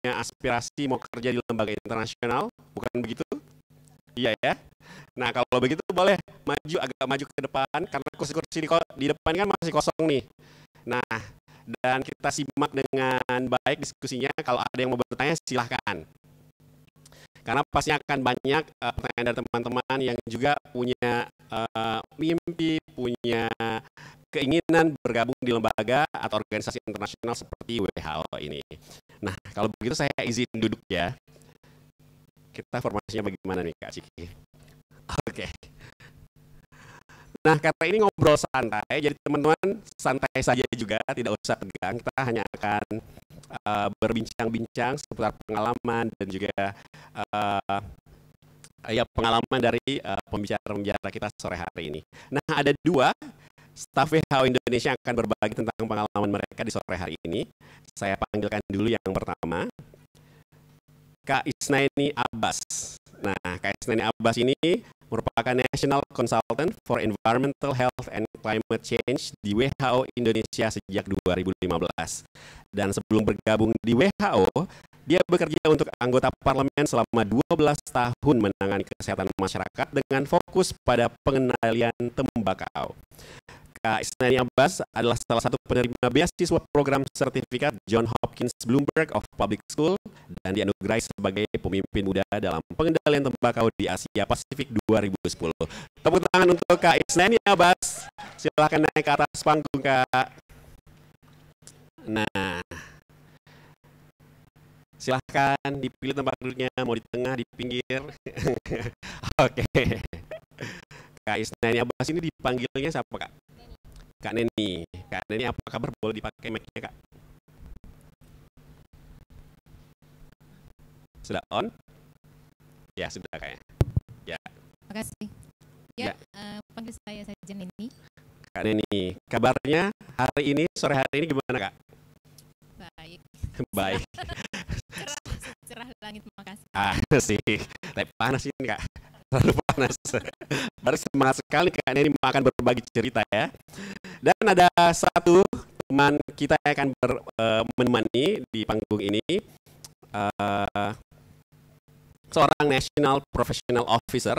punya aspirasi mau kerja di lembaga internasional, bukan begitu? Iya ya. Nah kalau begitu boleh maju agak maju ke depan karena kursi-kursi di depan kan masih kosong nih. Nah dan kita simak dengan baik diskusinya. Kalau ada yang mau bertanya silahkan. Karena pasti akan banyak pertanyaan dari teman-teman yang juga punya mimpi, punya keinginan bergabung di lembaga atau organisasi internasional seperti WHO ini. Nah, kalau begitu saya izin duduk ya. Kita formasinya bagaimana nih Kak Ciki? Oke. Nah, karena ini ngobrol santai, jadi teman-teman santai saja juga, tidak usah tegang. Kita hanya akan berbincang-bincang seputar pengalaman dan juga ya pengalaman dari pembicara-pembicara kita sore hari ini. Nah, ada dua staf WHO Indonesia yang akan berbagi tentang pengalaman mereka di sore hari ini. Saya panggilkan dulu yang pertama, Kak Isnaini Abbas. Nah, Kak Isnaini Abbas ini merupakan National Consultant for Environmental Health and Climate Change di WHO Indonesia sejak 2015. Dan sebelum bergabung di WHO, dia bekerja untuk anggota parlemen selama 12 tahun menangani kesehatan masyarakat dengan fokus pada pengendalian tembakau. Kak Isnaini Abbas adalah salah satu penerima beasiswa program sertifikat John Hopkins Bloomberg of Public School dan dianugerahi sebagai pemimpin muda dalam pengendalian tembakau di Asia Pasifik 2010. Tepuk tangan untuk Kak Isnaini Abbas. Silakan naik ke atas panggung, Kak. Nah, silahkan dipilih tempat duduknya, mau di tengah, di pinggir. Oke. Kak Isnaini Abbas ini dipanggilnya siapa, Kak? Kak Neni. Kak Neni apa kabar? Boleh dipakai mic-nya, Kak? Sudah on? Ya, sudah kayaknya. Ya. Terima kasih. Ya, panggil saya saja Neni. Kak Neni, kabarnya hari ini, sore hari ini gimana, Kak? Baik. Baik. Cerah langit, makasih. Sih, tapi panas ini, Kak. Terlalu panas. Baru semangat sekali Kak Neni akan berbagi cerita ya. Dan ada satu teman kita yang akan menemani di panggung ini, seorang National Professional Officer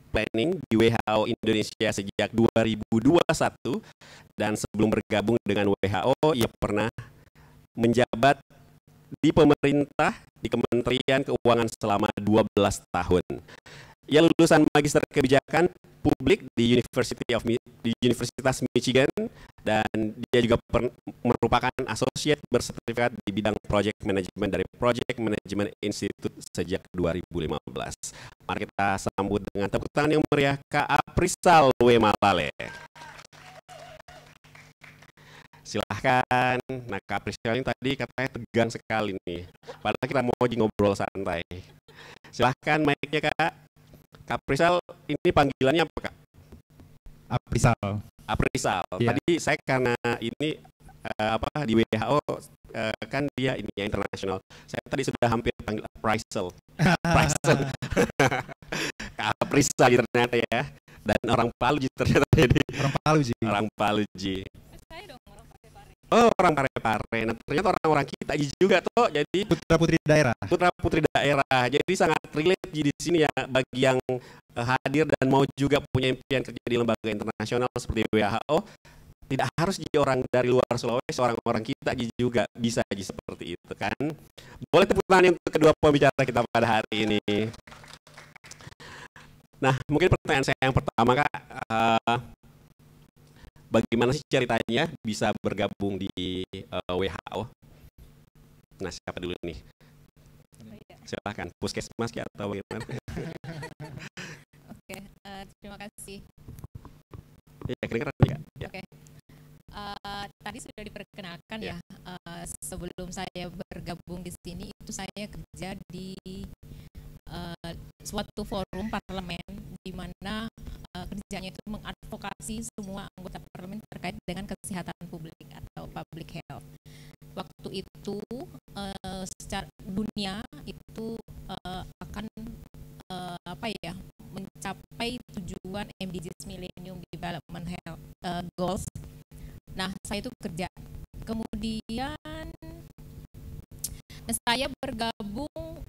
Planning di WHO Indonesia sejak 2021 dan sebelum bergabung dengan WHO ia pernah menjabat di pemerintah di Kementerian Keuangan selama 12 tahun. Ia lulusan Magister Kebijakan Publik di Universitas Michigan dan dia juga merupakan asosiat bersertifikat di bidang Project Management dari Project Management Institute sejak 2015. Mari kita sambut dengan tepuk tangan yang meriah Kak Aprisal W. Malale. Silahkan. Nah, Kak Aprisal ini tadi katanya tegang sekali nih. Padahal kita mau ngobrol santai. Silahkan mic-nya Kak. Kak Aprisal ini panggilannya apa Kak? Aprisal. Aprisal. Yeah. Tadi saya karena ini di WHO kan dia ini ya internasional. Saya tadi sudah hampir panggil Aprisal. Aprisal. Kak Aprisal ternyata ya. Dan orang Paluji ternyata ini. Orang Paluji. Orang Paluji. Saya dong orang Parepare. Oh, orang Parepare. Nah, ternyata orang-orang kita juga tuh. Jadi putra-putri daerah. Putra-putri daerah. Jadi sangat relate di sini ya bagi yang hadir dan mau juga punya impian kerja di lembaga internasional seperti WHO. Tidak harus jadi orang dari luar Sulawesi, orang-orang kita juga bisa jadi seperti itu kan. Boleh tepuk tangan untuk kedua pembicara kita pada hari ini. Nah, mungkin pertanyaan saya yang pertama Kak, bagaimana sih ceritanya bisa bergabung di WHO? Nah, siapa dulu nih? Silakan, puskesmas atau bagaimana? Oke, terima kasih. Ya, kira-kira ya. Oke. Tadi sudah diperkenalkan ya. Sebelum saya bergabung di sini itu saya kerja di suatu forum parlemen di mana kerjanya itu mengadvokasi semua anggota parlemen terkait dengan kesehatan publik atau public health. Waktu itu secara dunia itu akan mencapai tujuan MDGs Millennium Development Health Goals. Nah, saya itu kerja. Kemudian saya bergabung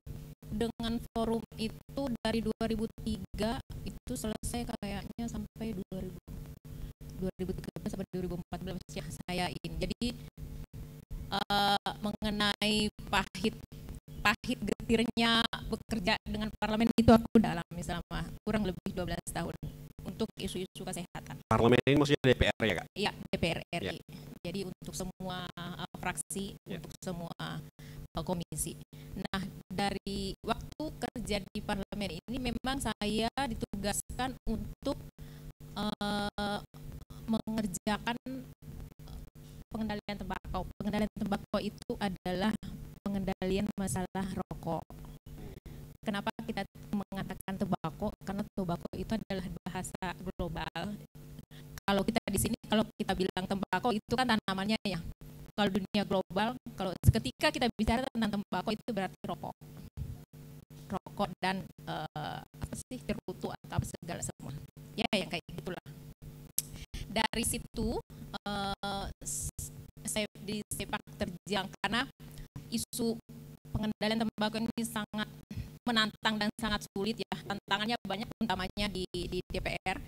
dengan forum itu dari 2003, itu selesai kayaknya sampai 2013 sampai 2014 ya saya ini. Jadi mengenai pahit getirnya bekerja dengan parlemen itu aku dalami selama kurang lebih 12 tahun untuk isu-isu kesehatan. Parlemen ini maksudnya DPR ya, Kak? Iya, DPR RI. Ya. Jadi untuk semua fraksi, untuk semua komisi. Nah, dari waktu kerja di parlemen ini memang saya ditugaskan untuk mengerjakan pengendalian tembakau. Pengendalian tembakau itu adalah pengendalian masalah rokok. Kenapa kita mengatakan tembakau? Karena tembakau itu adalah bahasa global. Kalau kita di sini, kalau kita bilang tembakau itu kan tanamannya ya. Kalau dunia global, kalau ketika kita bicara tentang tembakau itu berarti rokok dan apa sih, cerutu atau apa segala semua. Ya, yang kayak gitulah. Dari situ saya di sepak terjang karena isu pengendalian tembakau ini sangat menantang dan sangat sulit ya. Tantangannya banyak, utamanya di DPR.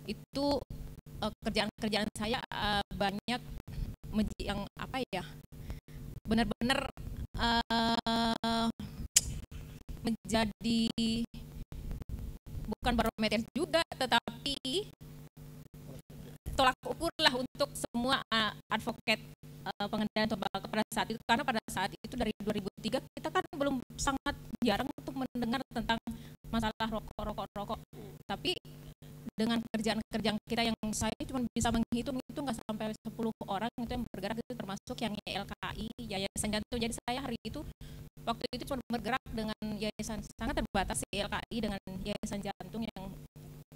Itu kerjaan saya banyak yang apa ya, benar-benar menjadi bukan barometer juga, tetapi tolak ukur lah untuk semua advokat pengendalian tembakau pada saat itu. Karena pada saat itu dari 2003 kita kan belum, sangat jarang untuk mendengar tentang masalah rokok. Tapi dengan kerjaan kita yang saya cuma bisa menghitung itu nggak sampai 10 orang itu yang bergerak, itu termasuk yang YLKI, Yayasan Jantung. Jadi saya hari itu waktu itu cuma bergerak dengan yayasan sangat terbatas, YLKI dengan Yayasan Jantung yang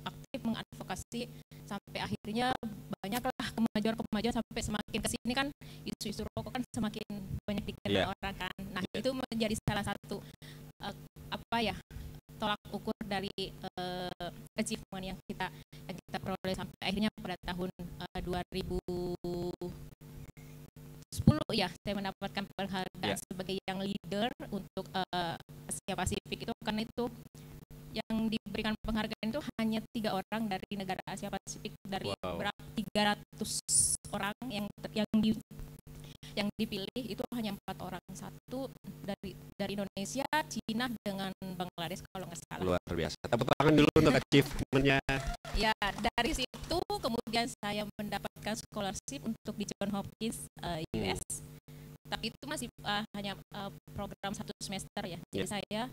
aktif mengadvokasi, sampai akhirnya banyaklah kemajuan sampai semakin kesini kan isu-isu rokok kan semakin banyak dikenal orang kan. Nah itu menjadi salah satu apa ya, tolak ukur dari achievement yang kita peroleh sampai akhirnya pada tahun 2010 ya saya mendapatkan penghargaan sebagai yang leader untuk Asia Pasifik itu. Karena itu yang diberikan penghargaan itu hanya 3 orang dari negara Asia Pasifik dari 300 orang yang dipilih itu hanya 4 orang, satu dari Indonesia, Cina dengan Bangladesh kalau nggak salah. Luar biasa. Tepuk tangan dulu untuk achievementnya. Ya, dari situ kemudian saya mendapatkan scholarship untuk di Johns Hopkins US. Tapi itu masih hanya program 1 semester ya. Jadi saya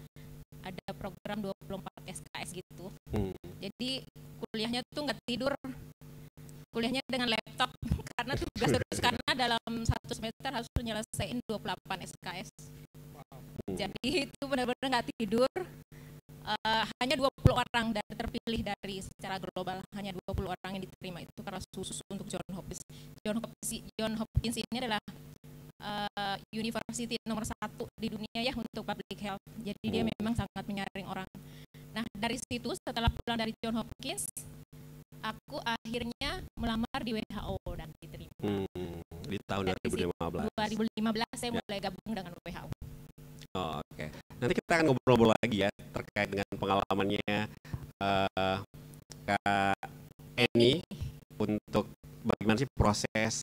ada program 24 SKS gitu. Jadi kuliahnya tuh nggak tidur. Kuliahnya dengan laptop karena tugas terus, karena dalam 1 semester harus menyelesaikan 28 SKS. Jadi itu benar-benar nggak tidur. Hanya 20 orang dan terpilih dari secara global, hanya 20 orang yang diterima itu karena khusus untuk Johns Hopkins. Johns Hopkins ini adalah university nomor 1 di dunia ya untuk public health. Jadi dia memang sangat menyaring orang. Nah dari situ setelah pulang dari Johns Hopkins, aku akhirnya melamar di WHO dan diterima. Di tahun 2015. 2015 saya mulai gabung dengan WHO. Oh, oke. Nanti kita akan ngobrol-ngobrol lagi ya terkait dengan pengalamannya Kak Eni untuk bagaimana sih proses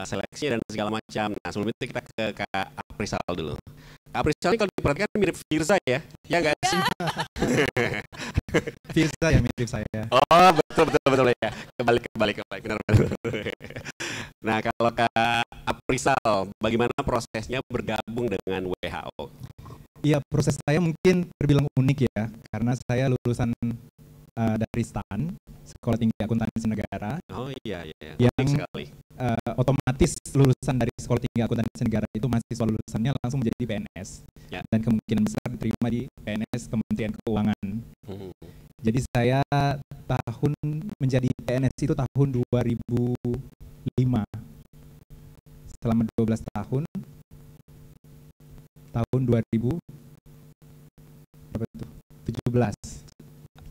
seleksi dan segala macam. Nah sebelum itu kita ke Kak Aprisal dulu. Kak Aprisal ini kalau diperhatikan mirip Firza ya nggak sih? Firza ya mirip saya. Oh betul ya. Kebalik benar. Nah kalau Kak Aprisal, bagaimana prosesnya bergabung dengan WHO? Iya, proses saya mungkin terbilang unik ya, karena saya lulusan dari STAN, Sekolah Tinggi Akuntansi Negara. Oh iya. Yang otomatis lulusan dari Sekolah Tinggi Akuntansi Negara itu mahasiswa lulusannya langsung menjadi PNS. Dan kemungkinan besar diterima di PNS Kementerian Keuangan. Jadi saya menjadi PNS itu tahun 2005. Selama 12 tahun, tahun 2017.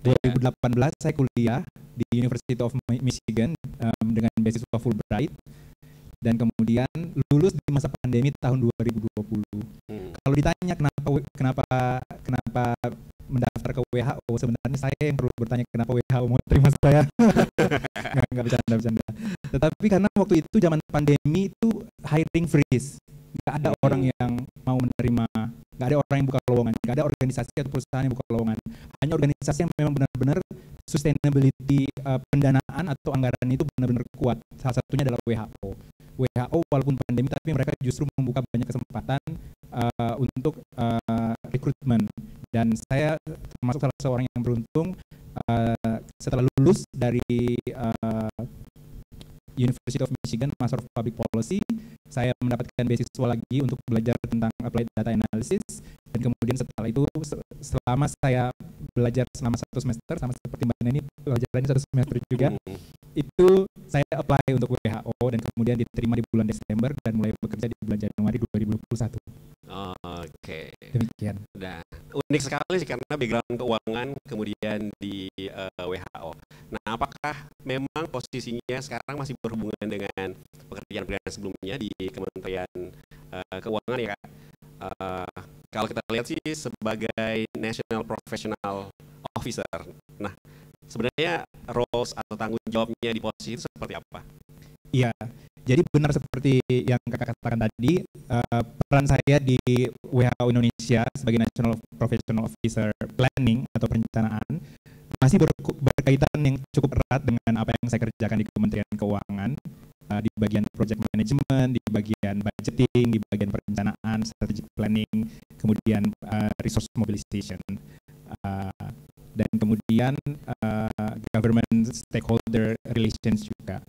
2018 saya kuliah di University of Michigan dengan beasiswa Fulbright, dan kemudian lulus di masa pandemi tahun 2020. Kalau ditanya kenapa mendaftar ke WHO, sebenarnya saya yang perlu bertanya kenapa WHO mau terima saya. nggak bercanda. Tetapi karena waktu itu zaman pandemi itu hiring freeze, nggak ada orang yang mau menerima, nggak ada orang yang buka lowongan, nggak ada organisasi atau perusahaan yang buka lowongan, hanya organisasi yang memang benar-benar sustainability pendanaan atau anggaran itu benar-benar kuat. Salah satunya adalah WHO. WHO walaupun pandemi tapi mereka justru membuka banyak kesempatan untuk rekrutmen, dan saya termasuk salah seorang yang beruntung setelah lulus dari University of Michigan Master of Public Policy, saya mendapatkan beasiswa lagi untuk belajar tentang applied data analysis, dan kemudian setelah itu selama saya belajar selama 1 semester, sama seperti Mbak Neni pelajarannya 1 semester juga, itu saya apply untuk WHO dan kemudian diterima di bulan Desember dan mulai bekerja di bulan Januari 2021. Oke. Demikian. Nah, unik sekali sih karena background keuangan kemudian di WHO. Nah, apakah memang posisinya sekarang masih berhubungan dengan pekerjaan-pekerjaan sebelumnya di Kementerian Keuangan ya, Kak? Kalau kita lihat sih sebagai National Professional Officer. Nah, sebenarnya roles atau tanggung jawabnya di posisi itu seperti apa? Iya, jadi benar seperti yang kakak katakan tadi, peran saya di WHO Indonesia sebagai National Professional Officer Planning atau perencanaan masih berkaitan yang cukup erat dengan apa yang saya kerjakan di Kementerian Keuangan, di bagian project management, di bagian budgeting, di bagian perencanaan, strategic planning, kemudian resource mobilization, dan kemudian government stakeholder relations juga.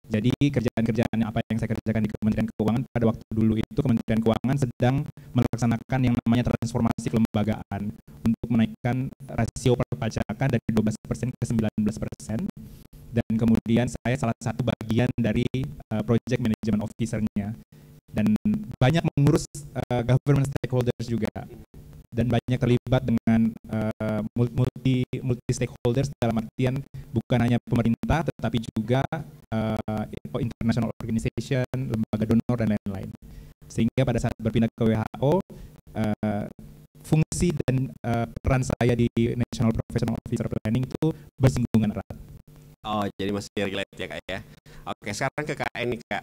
Jadi kerjaan-kerjaan apa yang saya kerjakan di Kementerian Keuangan pada waktu dulu itu Kementerian Keuangan sedang melaksanakan yang namanya transformasi kelembagaan untuk menaikkan rasio perpajakan dari 12% ke 19%, dan kemudian saya salah satu bagian dari project management officer-nya, dan banyak mengurus government stakeholders juga, dan banyak terlibat dengan multi stakeholders dalam artian bukan hanya pemerintah tetapi juga international organization, lembaga donor dan lain-lain. Sehingga pada saat berpindah ke WHO, fungsi dan peran saya di National Professional Officer Planning itu bersinggungan erat. Oh, jadi masih relate ya, Kak ya. Oke, sekarang ke Kak nih, Kak.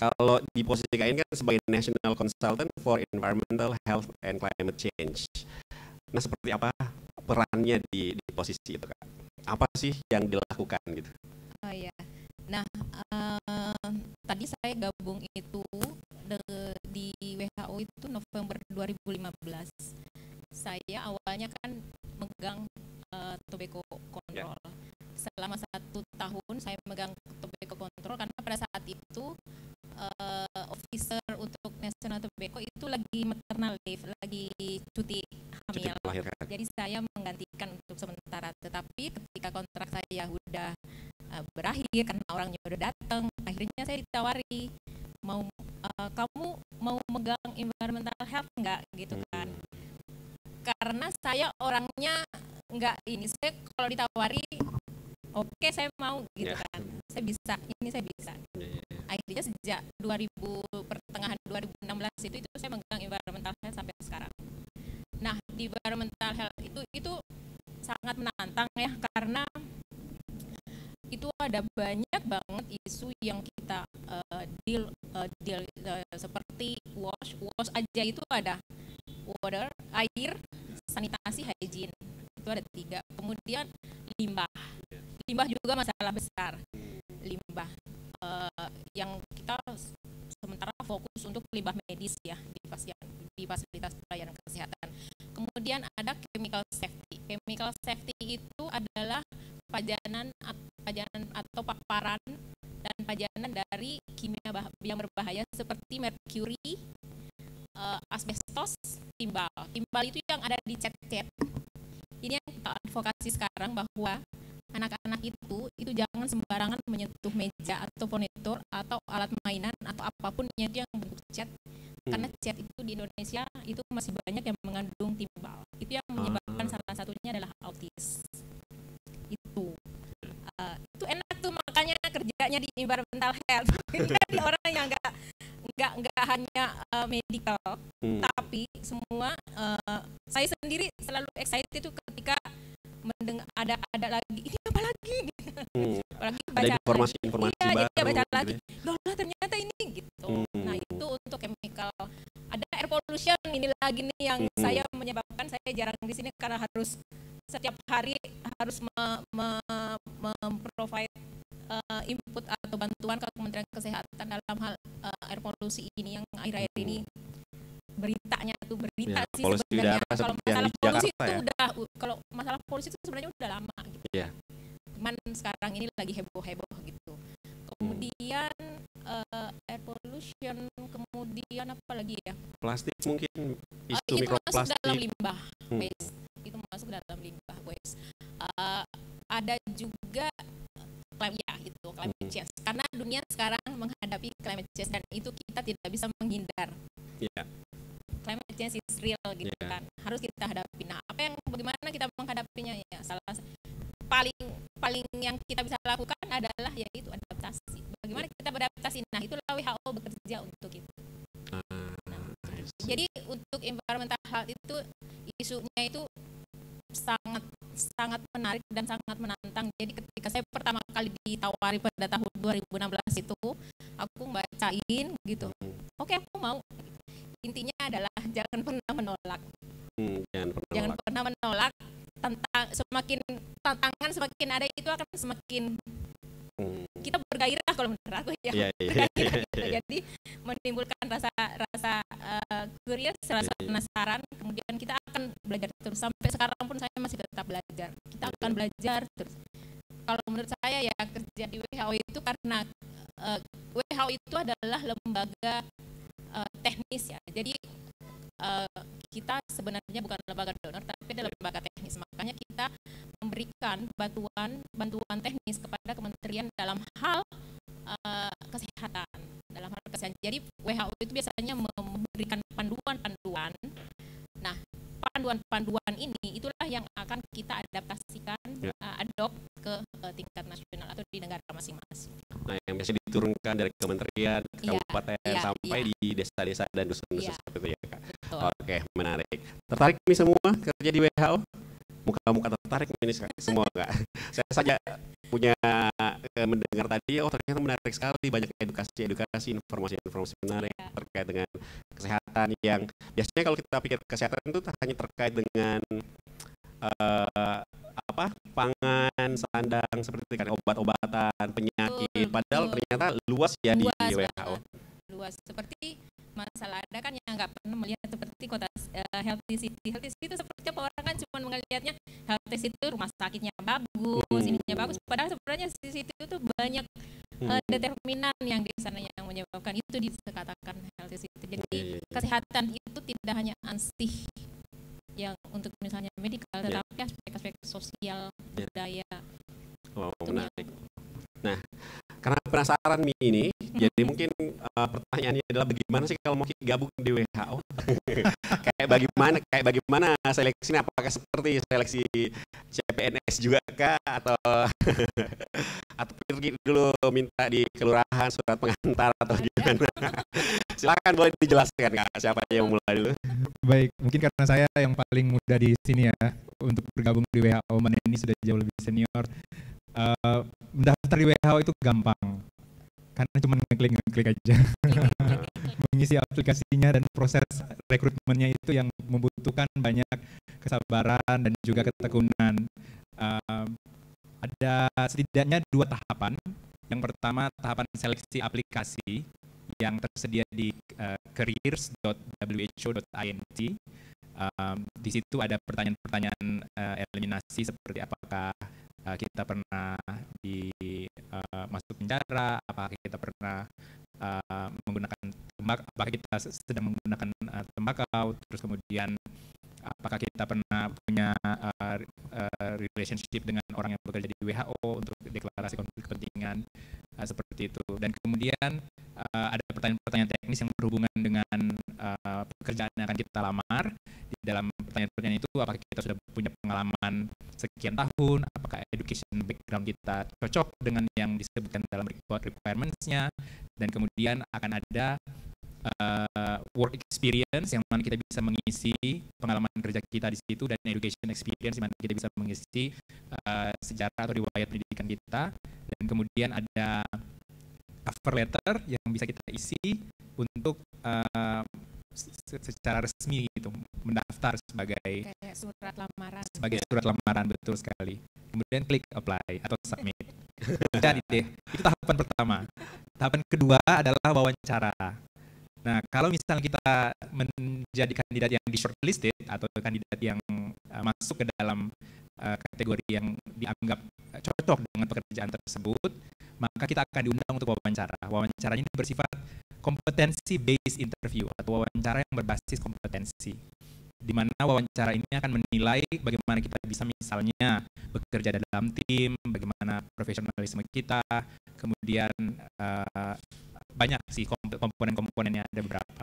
Kalau di posisi Kak ini kan sebagai National Consultant for Environmental Health and Climate Change. Nah, seperti apa perannya di posisi itu, Kak? Apa sih yang dilakukan gitu? Oh ya. Nah, tadi saya gabung itu di WHO itu November 2015. Saya awalnya kan megang tobacco control. Selama 1 tahun saya megang tobacco control karena pada saat itu officer untuk National Tobacco itu lagi maternal leave, lagi cuti hamil. Jadi saya menggantikan untuk sementara. Tetapi ketika kontrak saya udah berakhir karena orangnya udah datang, akhirnya saya ditawari kamu mau megang environmental health nggak gitu kan? Karena saya orangnya nggak ini, saya kalau ditawari oke, saya mau gitu kan, saya bisa. Akhirnya sejak pertengahan 2016 itu saya megang environmental health sampai sekarang. Nah, di environmental health itu sangat menantang ya, karena itu ada banyak banget isu yang kita deal seperti wash aja itu ada water, air, sanitasi, hygiene, itu ada 3. Kemudian limbah juga masalah besar. Limbah yang kita sementara fokus untuk limbah medis ya di fasilitas pelayanan kesehatan. Kemudian ada chemical safety. Chemical safety itu adalah pajanan atau paparan dan pajanan dari kimia yang berbahaya seperti merkuri, asbestos, timbal. Timbal itu yang ada di cat-cat. Ini yang kita advokasi sekarang, bahwa anak-anak itu jangan sembarangan menyentuh meja atau monitor atau alat mainan atau apapun yang bentuk cat, karena cat itu di Indonesia itu masih banyak yang mengandung timbal. Itu yang menyebabkan salah satunya adalah autis. Itu enak tuh, makanya kerjanya di environmental health. Jadi orang yang nggak hanya medical, tapi semua saya sendiri selalu excited itu ketika mendengar ada lagi ini apa lagi, apalagi baca informasi-informasi baru. Iya, baca lagi, loh ternyata ini gitu. Nah itu untuk chemical. Ada air pollution ini lagi nih yang saya menyebabkan saya jarang di sini karena harus setiap hari harus memprovide input atau bantuan ke Kementerian Kesehatan dalam hal air polusi ini yang akhir-akhir ini beritanya tuh berita sih sebenarnya. Kalau masalah polusi itu kalau masalah polusi itu sebenarnya udah lama gitu. Cuman sekarang ini lagi heboh-heboh gitu. Kemudian air pollution, kemudian apa lagi ya? Plastik mungkin, isu itu mikroplastik. masuk dalam limbah waste. Itu masuk dalam limbah waste. Ada juga climate change. Karena dunia sekarang menghadapi climate change dan itu kita tidak bisa menghindar. Climate change is real gitu kan. Harus kita hadapi. Nah, bagaimana kita menghadapinya ya? Salah paling yang kita bisa lakukan adalah yaitu adaptasi. Bagaimana kita beradaptasi? Nah, itulah WHO bekerja untuk itu. Jadi untuk environmental health itu isunya itu sangat menarik dan sangat menantang. Jadi ketika saya pertama kali ditawari pada tahun 2016 itu, aku bacain gitu. Oke, aku mau. Intinya adalah jangan pernah menolak. Jangan pernah menolak. Semakin tantangan semakin ada itu akan semakin kita bergairah kalau menurut aku ya. Jadi menimbulkan rasa curious, rasa penasaran, kemudian kita akan belajar terus. Sampai sekarang pun saya masih tetap belajar. Kita akan belajar terus. Kalau menurut saya ya kerja di WHO itu karena WHO itu adalah lembaga teknis ya. Jadi kita sebenarnya bukan lembaga donor tapi adalah lembaga teknis. Makanya kita memberikan bantuan teknis kepada kementerian dalam hal kesehatan. Jadi WHO itu biasanya memberikan panduan-panduan. Nah, panduan-panduan ini itulah yang akan kita adaptasikan, adopt ke tingkat nasional atau di negara masing-masing. Nah, yang biasa diturunkan dari kementerian, kabupaten sampai di desa-desa dan dusun-dusun seperti itu ya, Kak. Betul. Oke, menarik. Tertarik nih semua kerja di WHO? Muka-muka tertarik ini semua, Kak. Saya saja punya mendengar tadi, ternyata menarik sekali, banyak edukasi, informasi menarik terkait dengan kesehatan yang biasanya kalau kita pikir kesehatan itu hanya terkait dengan pangan, sandang, seperti kan obat-obatan, penyakit, padahal ternyata luas ya di WHO. Luas, seperti masalah ada kan yang nggak pernah melihat seperti kota healthy city itu seperti apa orang kan cuma melihatnya healthy city itu rumah sakitnya bagus, ininya bagus, padahal sebenarnya di situ itu banyak determinan yang di sana yang menyebabkan itu dikatakan healthy city. Jadi kesehatan itu tidak hanya ansih yang untuk misalnya medikal, tetapi aspek-aspek sosial, budaya. Menarik. Nah, karena penasaran ini, jadi mungkin pertanyaannya adalah bagaimana sih kalau mau gabung di WHO? kayak bagaimana seleksinya? Apakah seperti seleksi CPNS juga kah atau pergi dulu minta di kelurahan surat pengantar atau gimana? Silakan boleh dijelaskan Kak, siapa yang mulai dulu? Baik, mungkin karena saya yang paling muda di sini ya untuk bergabung di WHO, Maneni sudah jauh lebih senior. Mendaftar di WHO itu gampang karena cuma ngeklik aja. Mengisi aplikasinya dan proses rekrutmennya itu yang membutuhkan banyak kesabaran dan juga ketekunan. Ada setidaknya 2 tahapan. Yang pertama tahapan seleksi aplikasi yang tersedia di careers.who.int. Di situ ada pertanyaan-pertanyaan eliminasi seperti apakah kita pernah masuk penjara, apakah kita pernah menggunakan tembakau, apakah kita sedang menggunakan tembakau, terus kemudian apakah kita pernah punya relationship dengan orang yang bekerja di WHO untuk deklarasi konflik kepentingan, seperti itu. Dan kemudian ada pertanyaan-pertanyaan teknis yang berhubungan dengan pekerjaan yang akan kita lamar. Di dalam pertanyaan-pertanyaan itu apakah kita sudah punya pengalaman sekian tahun, apakah education background kita cocok dengan yang disebutkan dalam requirements-nya, dan kemudian akan ada work experience yang mana kita bisa mengisi pengalaman kerja kita di situ, dan education experience yang mana kita bisa mengisi sejarah atau riwayat pendidikan kita, dan kemudian ada cover letter yang bisa kita isi untuk secara resmi gitu, mendaftar sebagai kayak surat lamaran. Sebagai surat lamaran, betul sekali. Kemudian klik apply atau submit. Jadi deh, itu tahapan pertama. Tahapan kedua adalah wawancara. Nah, kalau misalnya kita menjadi kandidat yang di shortlisted atau kandidat yang masuk ke dalam kategori yang dianggap cocok dengan pekerjaan tersebut, maka kita akan diundang untuk wawancara. Wawancaranya ini bersifat kompetensi based interview atau wawancara yang berbasis kompetensi, di mana wawancara ini akan menilai bagaimana kita bisa misalnya bekerja dalam tim, bagaimana profesionalisme kita, kemudian banyak sih komponen-komponennya, ada beberapa.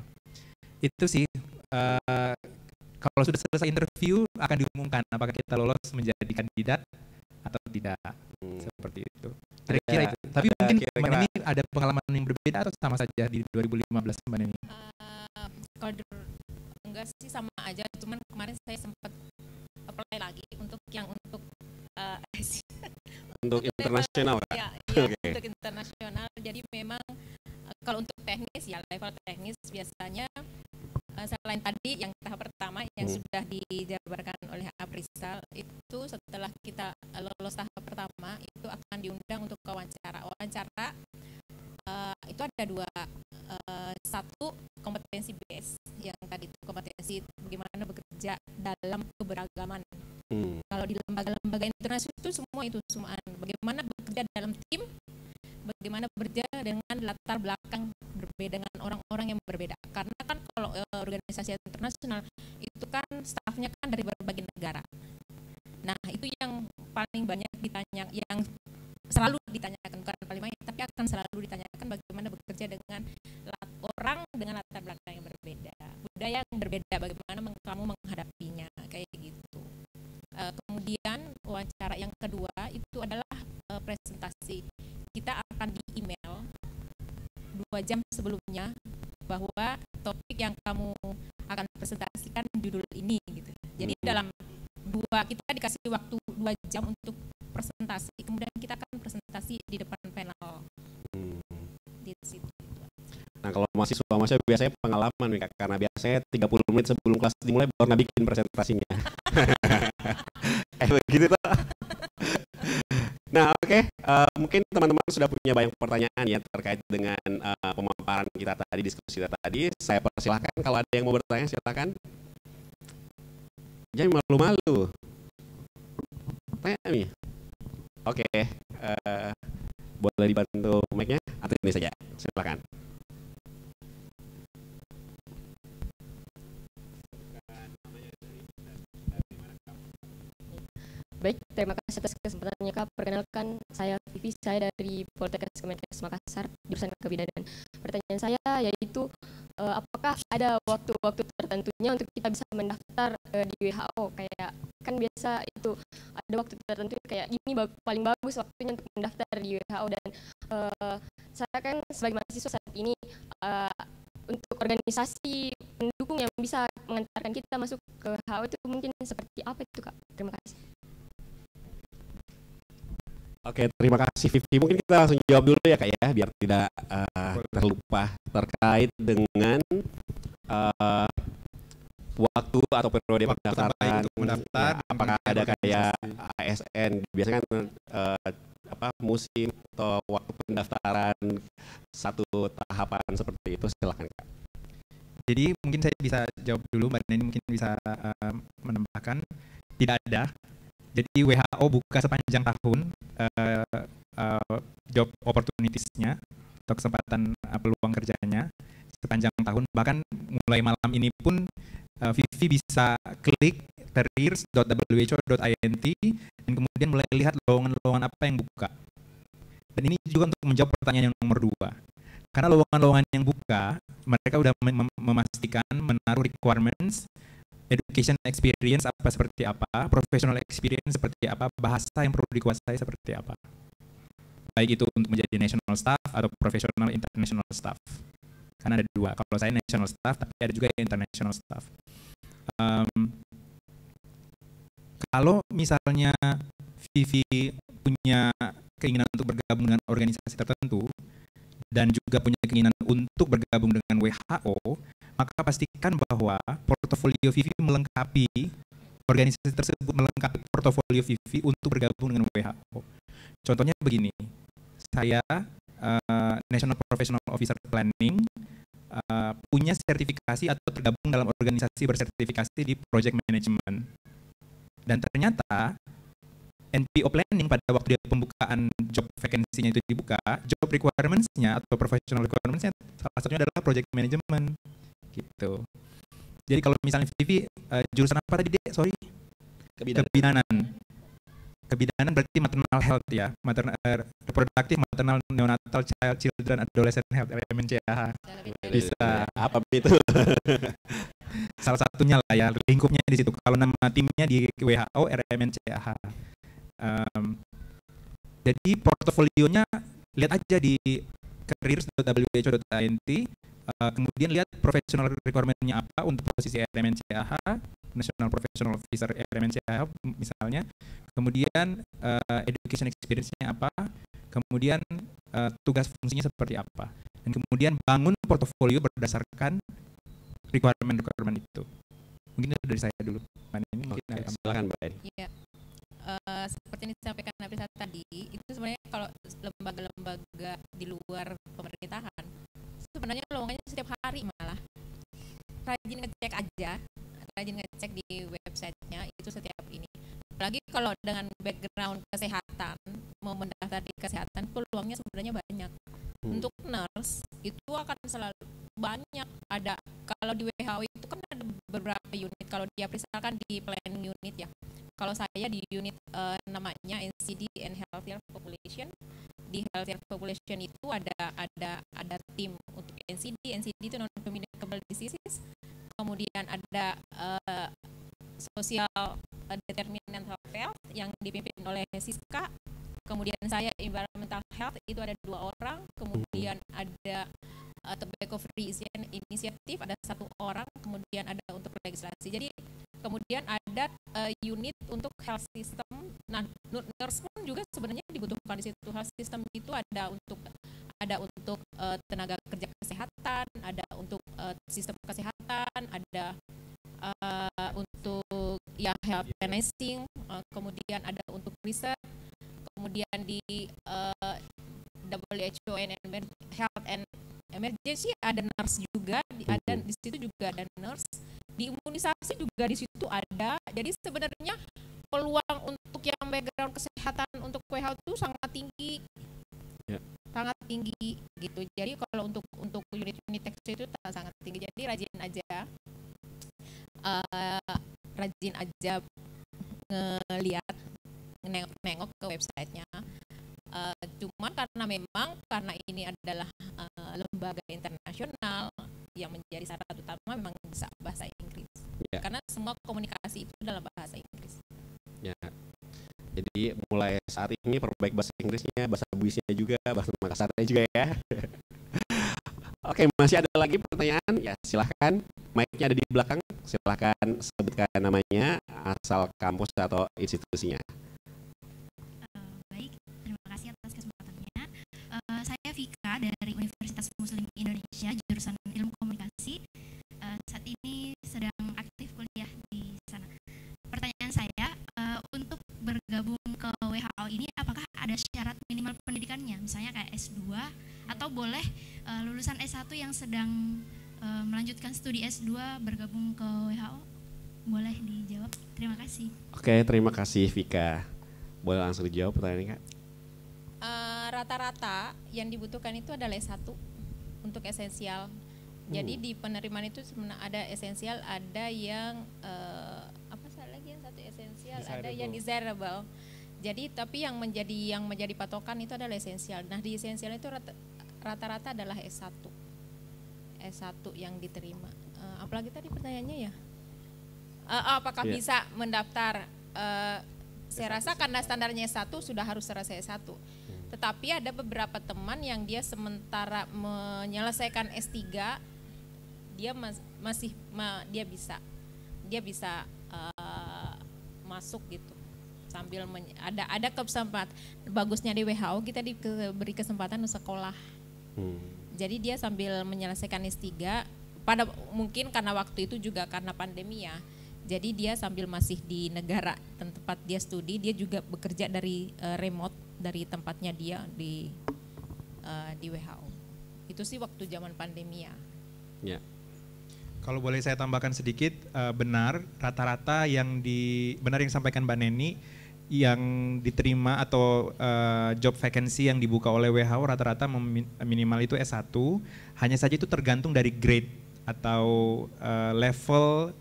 Itu sih, kalau sudah selesai interview akan diumumkan apakah kita lolos menjadi kandidat atau tidak, seperti itu. Kira-kira itu. Tapi mungkin Mbak Neni ada pengalaman yang berbeda atau sama saja di 2015 Mbak Neni? Kalau enggak sih, sama aja, cuman kemarin saya sempat apply lagi untuk untuk internasional kan? Ya, Okay. Untuk internasional. Jadi memang kalau untuk teknis ya, level teknis biasanya selain tadi yang tahap pertama yang sudah dijabarkan oleh Aprisal, itu setelah kita lolos tahap pertama itu akan diundang untuk wawancara. Itu ada dua, satu kompetensi base yang tadi itu kompetensi bagaimana bekerja dalam keberagaman. Kalau di lembaga-lembaga internasional itu semuaan bagaimana bekerja dalam tim, bagaimana bekerja dengan latar belakang berbeda, dengan orang-orang yang berbeda. Karena kan kalau organisasi internasional itu kan stafnya kan dari berbagai negara. Nah, itu yang paling banyak ditanya, yang selalu ditanyakan, bukan paling banyak, tapi akan selalu ditanyakan bagaimana bekerja dengan orang dengan latar belakang yang berbeda, budaya yang berbeda, bagaimana kamu menghadapinya, kayak gitu. Kemudian wawancara yang kedua itu adalah presentasi. Kita akan di email 2 jam sebelumnya bahwa topik yang kamu akan presentasikan judul ini gitu. Jadi dalam kita dikasih waktu 2 jam untuk presentasi, kemudian kita akan presentasi di depan panel di situ. Nah, kalau mahasiswa biasanya pengalaman nih Kak, karena biasanya 30 menit sebelum kelas dimulai baru bikin presentasinya. Begitu toh. Nah, oke. Mungkin teman-teman sudah punya banyak pertanyaan ya terkait dengan pemaparan kita tadi, diskusi kita tadi. Saya persilahkan kalau ada yang mau bertanya, silakan. Jangan malu-malu. Tanya nih. Oke. Boleh dibantu mic-nya atau ini saja? Silakan. Baik, terima kasih atas kesempatannya Kak. Perkenalkan, saya Vivi, saya dari Poltekkes Kemenkes Makassar, jurusan kebidanan. Pertanyaan saya yaitu, apakah ada waktu-waktu tertentunya untuk kita bisa mendaftar di WHO? Kayak kan biasa itu ada waktu tertentu kayak ini paling bagus waktunya untuk mendaftar di WHO, dan saya kan sebagai mahasiswa saat ini untuk organisasi pendukung yang bisa mengantarkan kita masuk ke WHO itu mungkin seperti apa itu Kak? Terima kasih. Oke, terima kasih Vivi. Mungkin kita langsung jawab dulu ya Kak ya, biar tidak terlupa terkait dengan waktu atau periode pendaftaran. Mendaftar, ya, apakah ada kayak ASN? Biasanya kan musim atau waktu pendaftaran satu tahapan seperti itu, silakan Kak. Jadi mungkin saya bisa jawab dulu, Mbak Neni mungkin bisa menambahkan. Tidak ada. Jadi WHO buka sepanjang tahun job opportunities-nya atau kesempatan peluang kerjanya sepanjang tahun. Bahkan mulai malam ini pun Vivi bisa klik careers.who.int dan kemudian mulai lihat lowongan-lowongan apa yang buka. Dan ini juga untuk menjawab pertanyaan yang nomor 2. Karena lowongan-lowongan yang buka, mereka sudah memastikan menaruh requirements, education experience apa seperti apa, professional experience seperti apa, bahasa yang perlu dikuasai seperti apa. Baik itu untuk menjadi national staff atau professional international staff. Karena ada dua. Kalau saya national staff, tapi ada juga international staff. Kalau misalnya Vivi punya keinginan untuk bergabung dengan organisasi tertentu dan juga punya keinginan untuk bergabung dengan WHO, maka pastikan bahwa portofolio Vivi melengkapi organisasi tersebut, melengkapi portofolio Vivi untuk bergabung dengan WHO. Contohnya begini, saya National Professional Officer Planning punya sertifikasi atau tergabung dalam organisasi bersertifikasi di Project Management. Dan ternyata NPO Planning pada waktu dia pembukaan job vacancy-nya itu dibuka, job requirements-nya atau professional requirements-nya salah satunya adalah Project Management gitu. Jadi kalau misalnya Vivi jurusan apa tadi Dek? Sorry. Kebidanan. Kebidanan berarti maternal health ya, reproductive, maternal, neonatal, child, children, adolescent health, RMNCAH. Bisa. Apa itu? Salah satunya lah ya, lingkupnya di situ. Kalau nama timnya di WHO RMNCAH. Jadi portofolionya lihat aja di careers.who.int, kemudian lihat professional requirement-nya apa untuk posisi RMNCAH, National Professional Officer RMNCAH misalnya, kemudian education experience-nya apa, kemudian tugas fungsinya seperti apa, dan kemudian bangun portofolio berdasarkan requirement itu. Mungkin itu dari saya dulu. Ini mungkin silakan Mbak Eni. Iya. Seperti yang disampaikan Nafisa tadi, itu sebenarnya kalau lembaga-lembaga di luar pemerintahan sebenarnya lowongannya setiap hari, malah rajin ngecek di websitenya itu setiap ini. Apalagi kalau dengan background kesehatan, mau mendaftar di kesehatan, peluangnya sebenarnya banyak. Untuk nurse itu akan selalu banyak ada. Kalau di WHO itu kan ada beberapa unit. Kalau dia misalkan di planning unit ya. Kalau saya di unit namanya NCD and Healthier Population. Di Healthier Population itu ada tim untuk NCD itu non communicable diseases. Kemudian ada social determinant health yang dipimpin oleh Siska. Kemudian saya environmental health itu ada 2 orang. Kemudian ada tobacco free initiative ada 1 orang. Kemudian ada untuk legislasi. Jadi kemudian ada unit untuk health system. Nah, nurse pun juga sebenarnya dibutuhkan di situ. Health system itu ada untuk tenaga kerja kesehatan, ada untuk sistem kesehatan, ada untuk ya health financing, kemudian ada untuk riset, kemudian di WHO and Health and Emergency ada nurse juga, ada di situ juga ada nurse. Di imunisasi juga di situ ada. Jadi sebenarnya peluang untuk yang background kesehatan untuk WHO itu sangat tinggi. Ya. Sangat tinggi gitu. Jadi kalau untuk unit-unit tekstil itu sangat tinggi. Jadi rajin aja ngelihat, nengok ke websitenya. Cuman karena ini adalah lembaga internasional, yang menjadi syarat utama memang bisa bahasa Inggris. Ya. Karena semua komunikasi itu dalam bahasa Inggris. Ya. Jadi mulai saat ini perbaik bahasa Inggrisnya, bahasa Buisnya juga, bahasa Makassarnya juga ya. Oke, masih ada lagi pertanyaan? Ya, silahkan. Mic-nya ada di belakang. Silahkan sebutkan namanya, asal kampus atau institusinya. Baik, terima kasih atas kesempatannya. Saya Vika dari Universitas Muslim Indonesia, jurusan Ilmu Komunikasi. Saat ini sedang aktif kuliah di sana. Pertanyaan saya, untuk bergabung ke WHO ini apakah ada syarat minimal pendidikannya, misalnya kayak S2 atau boleh lulusan S1 yang sedang melanjutkan studi S2 bergabung ke WHO? Boleh dijawab? Terima kasih. Oke, terima kasih Vika. Boleh langsung dijawab pertanyaannya, Kak? Rata-rata yang dibutuhkan itu adalah S1 untuk esensial. Jadi di penerimaan itu sebenarnya ada esensial, ada yang apa lagi yang satu esensial, ada yang desirable. Jadi tapi yang menjadi patokan itu adalah esensial. Nah, di esensial itu rata-rata adalah S1 yang diterima. Apalagi tadi pertanyaannya ya, apakah bisa mendaftar? Saya rasa karena standarnya S1 sudah harus selesai S1. Tetapi ada beberapa teman yang dia sementara menyelesaikan S3, dia dia bisa masuk gitu sambil ada kesempatan. Bagusnya di WHO kita diberi kesempatan sekolah. Jadi dia sambil menyelesaikan S3, mungkin karena waktu itu juga karena pandemi ya. Jadi dia sambil masih di negara tempat dia studi, dia juga bekerja dari remote dari tempatnya dia di WHO. Itu sih waktu zaman pandemi ya. Ya. Kalau boleh saya tambahkan sedikit, benar rata-rata yang disampaikan Mbak Neni, yang diterima atau job vacancy yang dibuka oleh WHO rata-rata minimal itu S1, hanya saja itu tergantung dari grade atau level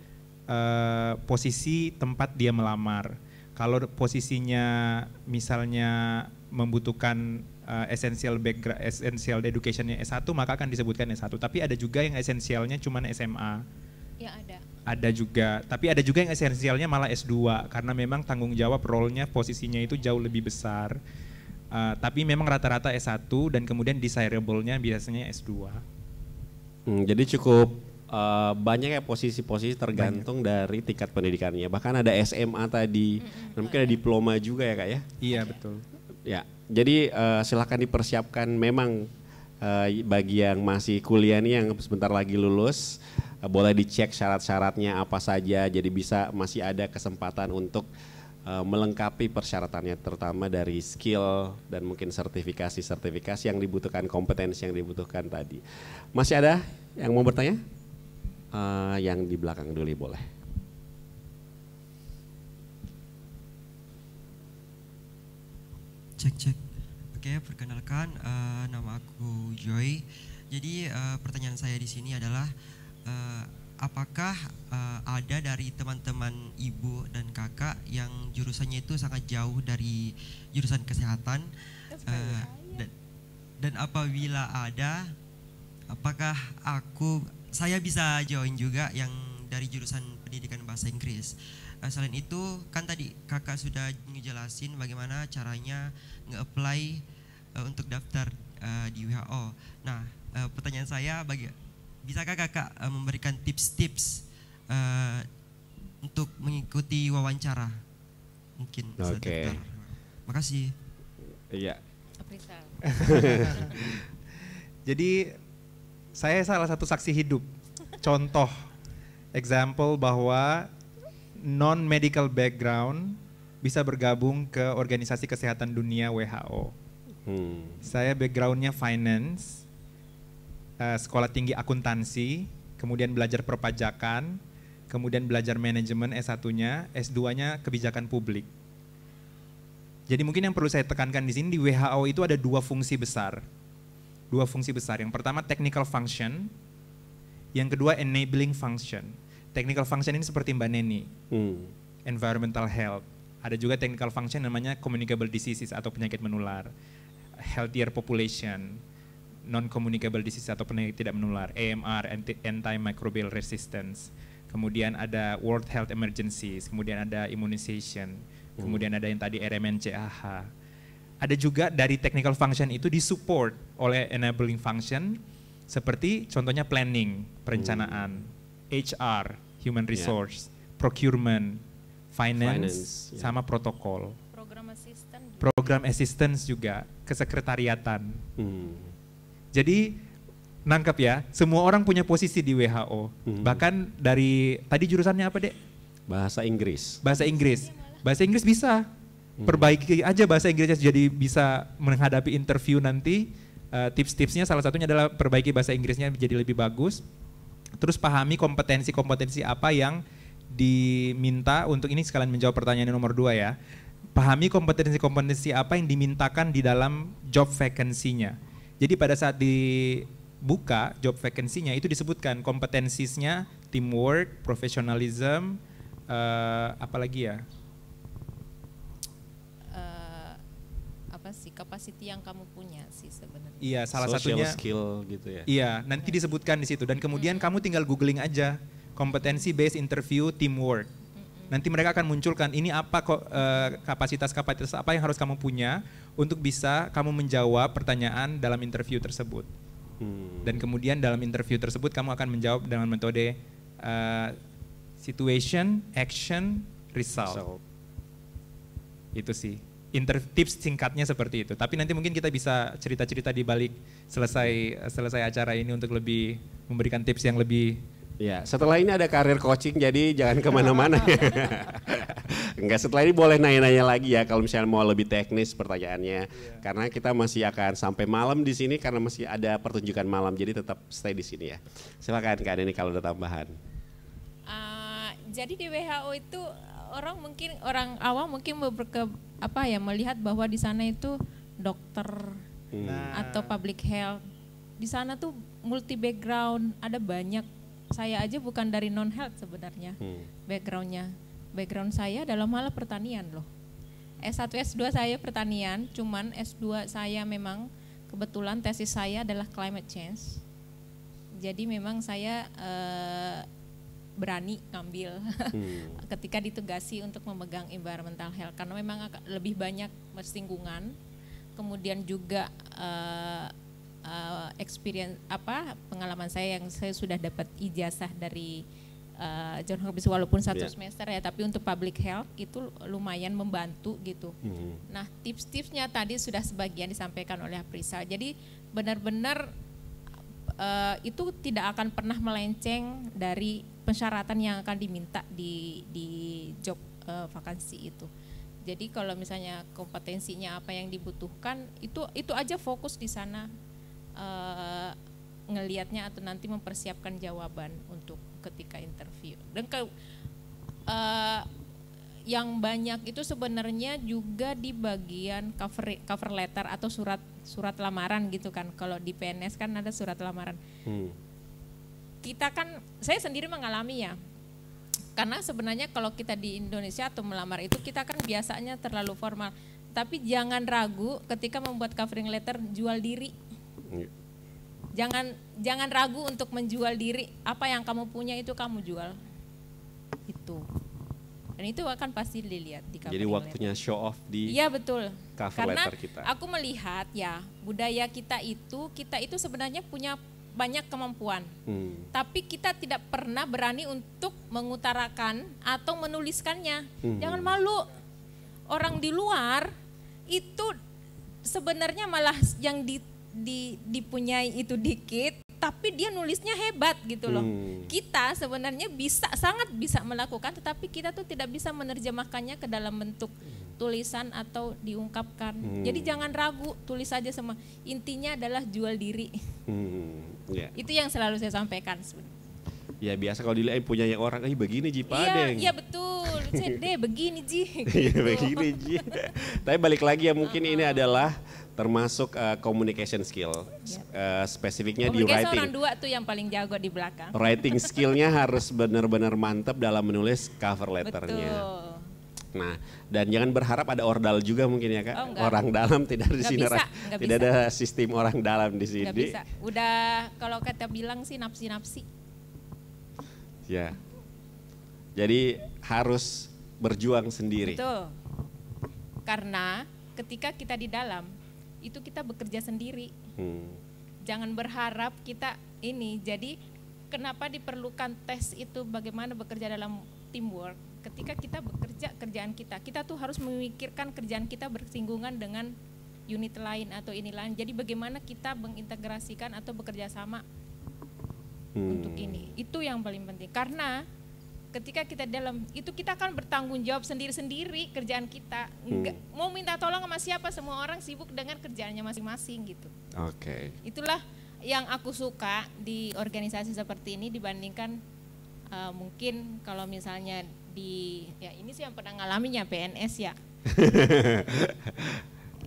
posisi tempat dia melamar. Kalau posisinya misalnya membutuhkan essential educationnya S1, maka akan disebutkan S1. Tapi ada juga yang esensialnya cuma SMA. Ya ada. Ada juga, tapi ada juga yang esensialnya malah S2 karena memang tanggung jawab role-nya posisinya itu jauh lebih besar. Tapi memang rata-rata S1 dan kemudian desirable-nya biasanya S2. Jadi cukup banyak ya posisi-posisi tergantung dari tingkat pendidikannya. Bahkan ada SMA tadi, mungkin ada diploma juga ya Kak ya? Iya betul. Ya, jadi silakan dipersiapkan memang bagi yang masih kuliah nih yang sebentar lagi lulus, boleh dicek syarat-syaratnya apa saja, jadi masih ada kesempatan untuk melengkapi persyaratannya, terutama dari skill dan mungkin sertifikasi yang dibutuhkan, kompetensi yang dibutuhkan tadi. Masih ada yang mau bertanya? Yang di belakang dulu boleh. Cek. Oke, perkenalkan nama aku Joy. Jadi pertanyaan saya di sini adalah apakah ada dari teman-teman ibu dan kakak yang jurusannya itu sangat jauh dari jurusan kesehatan dan apabila ada, apakah saya bisa join juga yang dari jurusan pendidikan bahasa Inggris. Selain itu kan tadi kakak sudah ngejelasin bagaimana caranya nge-apply untuk daftar di WHO. Nah pertanyaan saya, bisakah kakak memberikan tips-tips untuk mengikuti wawancara mungkin saat daftar? Makasih. Iya. Jadi saya salah satu saksi hidup, contoh, example bahwa non-medical background bisa bergabung ke Organisasi Kesehatan Dunia WHO. Saya backgroundnya finance, sekolah tinggi akuntansi, kemudian belajar perpajakan, kemudian belajar manajemen S1-nya, S2-nya kebijakan publik. Jadi mungkin yang perlu saya tekankan di sini, di WHO itu ada dua fungsi besar. Yang pertama technical function, yang kedua enabling function. Technical function ini seperti Mbak Neni, environmental health. Ada juga technical function namanya communicable diseases atau penyakit menular, healthier population, non-communicable disease atau penyakit tidak menular, AMR, antimicrobial resistance. Kemudian ada World Health Emergencies, kemudian ada immunization, kemudian ada yang tadi RMNCAH. Ada juga dari technical function itu disupport oleh enabling function, seperti contohnya planning, perencanaan, HR, human resource, procurement, finance, sama protokol. Program assistance juga, kesekretariatan. Jadi nangkep ya, semua orang punya posisi di WHO. Bahkan dari, tadi jurusannya apa Dek? Bahasa Inggris. Bahasa Inggris bisa. Perbaiki aja bahasa Inggrisnya jadi bisa menghadapi interview nanti. Tips-tipsnya salah satunya adalah perbaiki bahasa Inggrisnya jadi lebih bagus. Terus pahami kompetensi-kompetensi apa yang diminta untuk ini, sekalian menjawab pertanyaan nomor 2 ya. Pahami kompetensi-kompetensi apa yang dimintakan di dalam job vacancy-nya. Jadi pada saat dibuka job vacancy-nya itu disebutkan kompetensinya teamwork, professionalism, apa lagi ya? Capacity yang kamu punya sih sebenarnya. Iya, salah social satunya skill gitu ya. Iya, nanti disebutkan di situ dan kemudian kamu tinggal googling aja kompetensi based interview teamwork. Nanti mereka akan munculkan ini apa kok kapasitas apa yang harus kamu punya untuk bisa kamu menjawab pertanyaan dalam interview tersebut. Dan kemudian dalam interview tersebut kamu akan menjawab dengan metode situation, action, result. Itu sih. Tips singkatnya seperti itu. Tapi nanti mungkin kita bisa cerita-cerita di balik selesai acara ini untuk lebih memberikan tips yang lebih. Ya, setelah ini ada karir coaching, jadi jangan kemana-mana. Enggak, setelah ini boleh nanya-nanya lagi ya kalau misalnya mau lebih teknis pertanyaannya. Karena kita masih akan sampai malam di sini karena masih ada pertunjukan malam, jadi tetap stay di sini ya. Silakan Kak Deni kalau ada tambahan. Jadi di WHO itu orang awam mungkin melihat bahwa di sana itu dokter atau public health. Di sana tuh multi background, ada banyak. Saya aja bukan dari non health sebenarnya backgroundnya. Background saya dalam hal pertanian loh. S1 S2 saya pertanian, cuman S2 saya memang kebetulan tesis saya adalah climate change. Jadi memang saya berani ngambil ketika ditugasi untuk memegang environmental health karena memang lebih banyak bersinggungan, kemudian juga experience pengalaman saya yang saya sudah dapat ijazah dari John Hopkins walaupun satu semester ya, tapi untuk public health itu lumayan membantu gitu. Nah tips-tipsnya tadi sudah sebagian disampaikan oleh Aprisa. Jadi benar-benar itu tidak akan pernah melenceng dari persyaratan yang akan diminta di job vakansi itu. Jadi kalau misalnya kompetensinya apa yang dibutuhkan itu aja fokus di sana ngelihatnya atau nanti mempersiapkan jawaban untuk ketika interview. Dan yang banyak itu sebenarnya juga di bagian cover letter atau surat lamaran gitu kan. Kalau di PNS kan ada surat lamaran. Kita kan, saya sendiri mengalami ya. Karena sebenarnya kalau kita di Indonesia atau melamar itu kita kan biasanya terlalu formal. Tapi jangan ragu ketika membuat covering letter jual diri. Jangan ragu untuk menjual diri. Apa yang kamu punya itu kamu jual. Itu. Dan itu akan pasti dilihat di covering letter. Jadi waktunya show off di betul. Cover letter kita. Karena aku melihat ya budaya kita itu sebenarnya punya banyak kemampuan. Tapi kita tidak pernah berani untuk mengutarakan atau menuliskannya. Jangan malu. Orang di luar itu sebenarnya malah yang dipunyai itu dikit, tapi dia nulisnya hebat gitu loh. Kita sebenarnya sangat bisa melakukan, tetapi kita tuh tidak bisa menerjemahkannya ke dalam bentuk tulisan atau diungkapkan. Jadi jangan ragu, tulis saja semua. Intinya adalah jual diri. Itu yang selalu saya sampaikan. Ya biasa kalau dilihat punya yang orang, begini Ji Padeng. Iya betul, Deh begini Ji. Iya begini Ji. Tapi balik lagi ya mungkin ini adalah termasuk communication skill. Spesifiknya di writing. Orang dua tuh yang paling jago di belakang. Writing skillnya harus benar-benar mantap dalam menulis cover letternya. Betul. Nah, dan jangan berharap ada ordal juga mungkin ya Kak. Orang dalam tidak di sini. Tidak ada sistem orang dalam di sini. Nggak bisa. Udah kalau kata bilang sih napsi-napsi. Ya. Jadi harus berjuang sendiri. Betul. Karena ketika kita di dalam itu kita bekerja sendiri. Jangan berharap kita ini. Jadi kenapa diperlukan tes itu, bagaimana bekerja dalam teamwork. Ketika kita bekerja kerjaan kita tuh harus memikirkan kerjaan kita bersinggungan dengan unit lain atau ini lain. Jadi bagaimana kita mengintegrasikan atau bekerja sama untuk ini. Itu yang paling penting. Karena ketika kita dalam itu kita akan bertanggung jawab sendiri-sendiri kerjaan kita. Enggak mau minta tolong sama siapa, semua orang sibuk dengan kerjaannya masing-masing gitu. Oke. Itulah yang aku suka di organisasi seperti ini dibandingkan mungkin kalau misalnya ya ini sih yang pernah ngalaminnya PNS ya.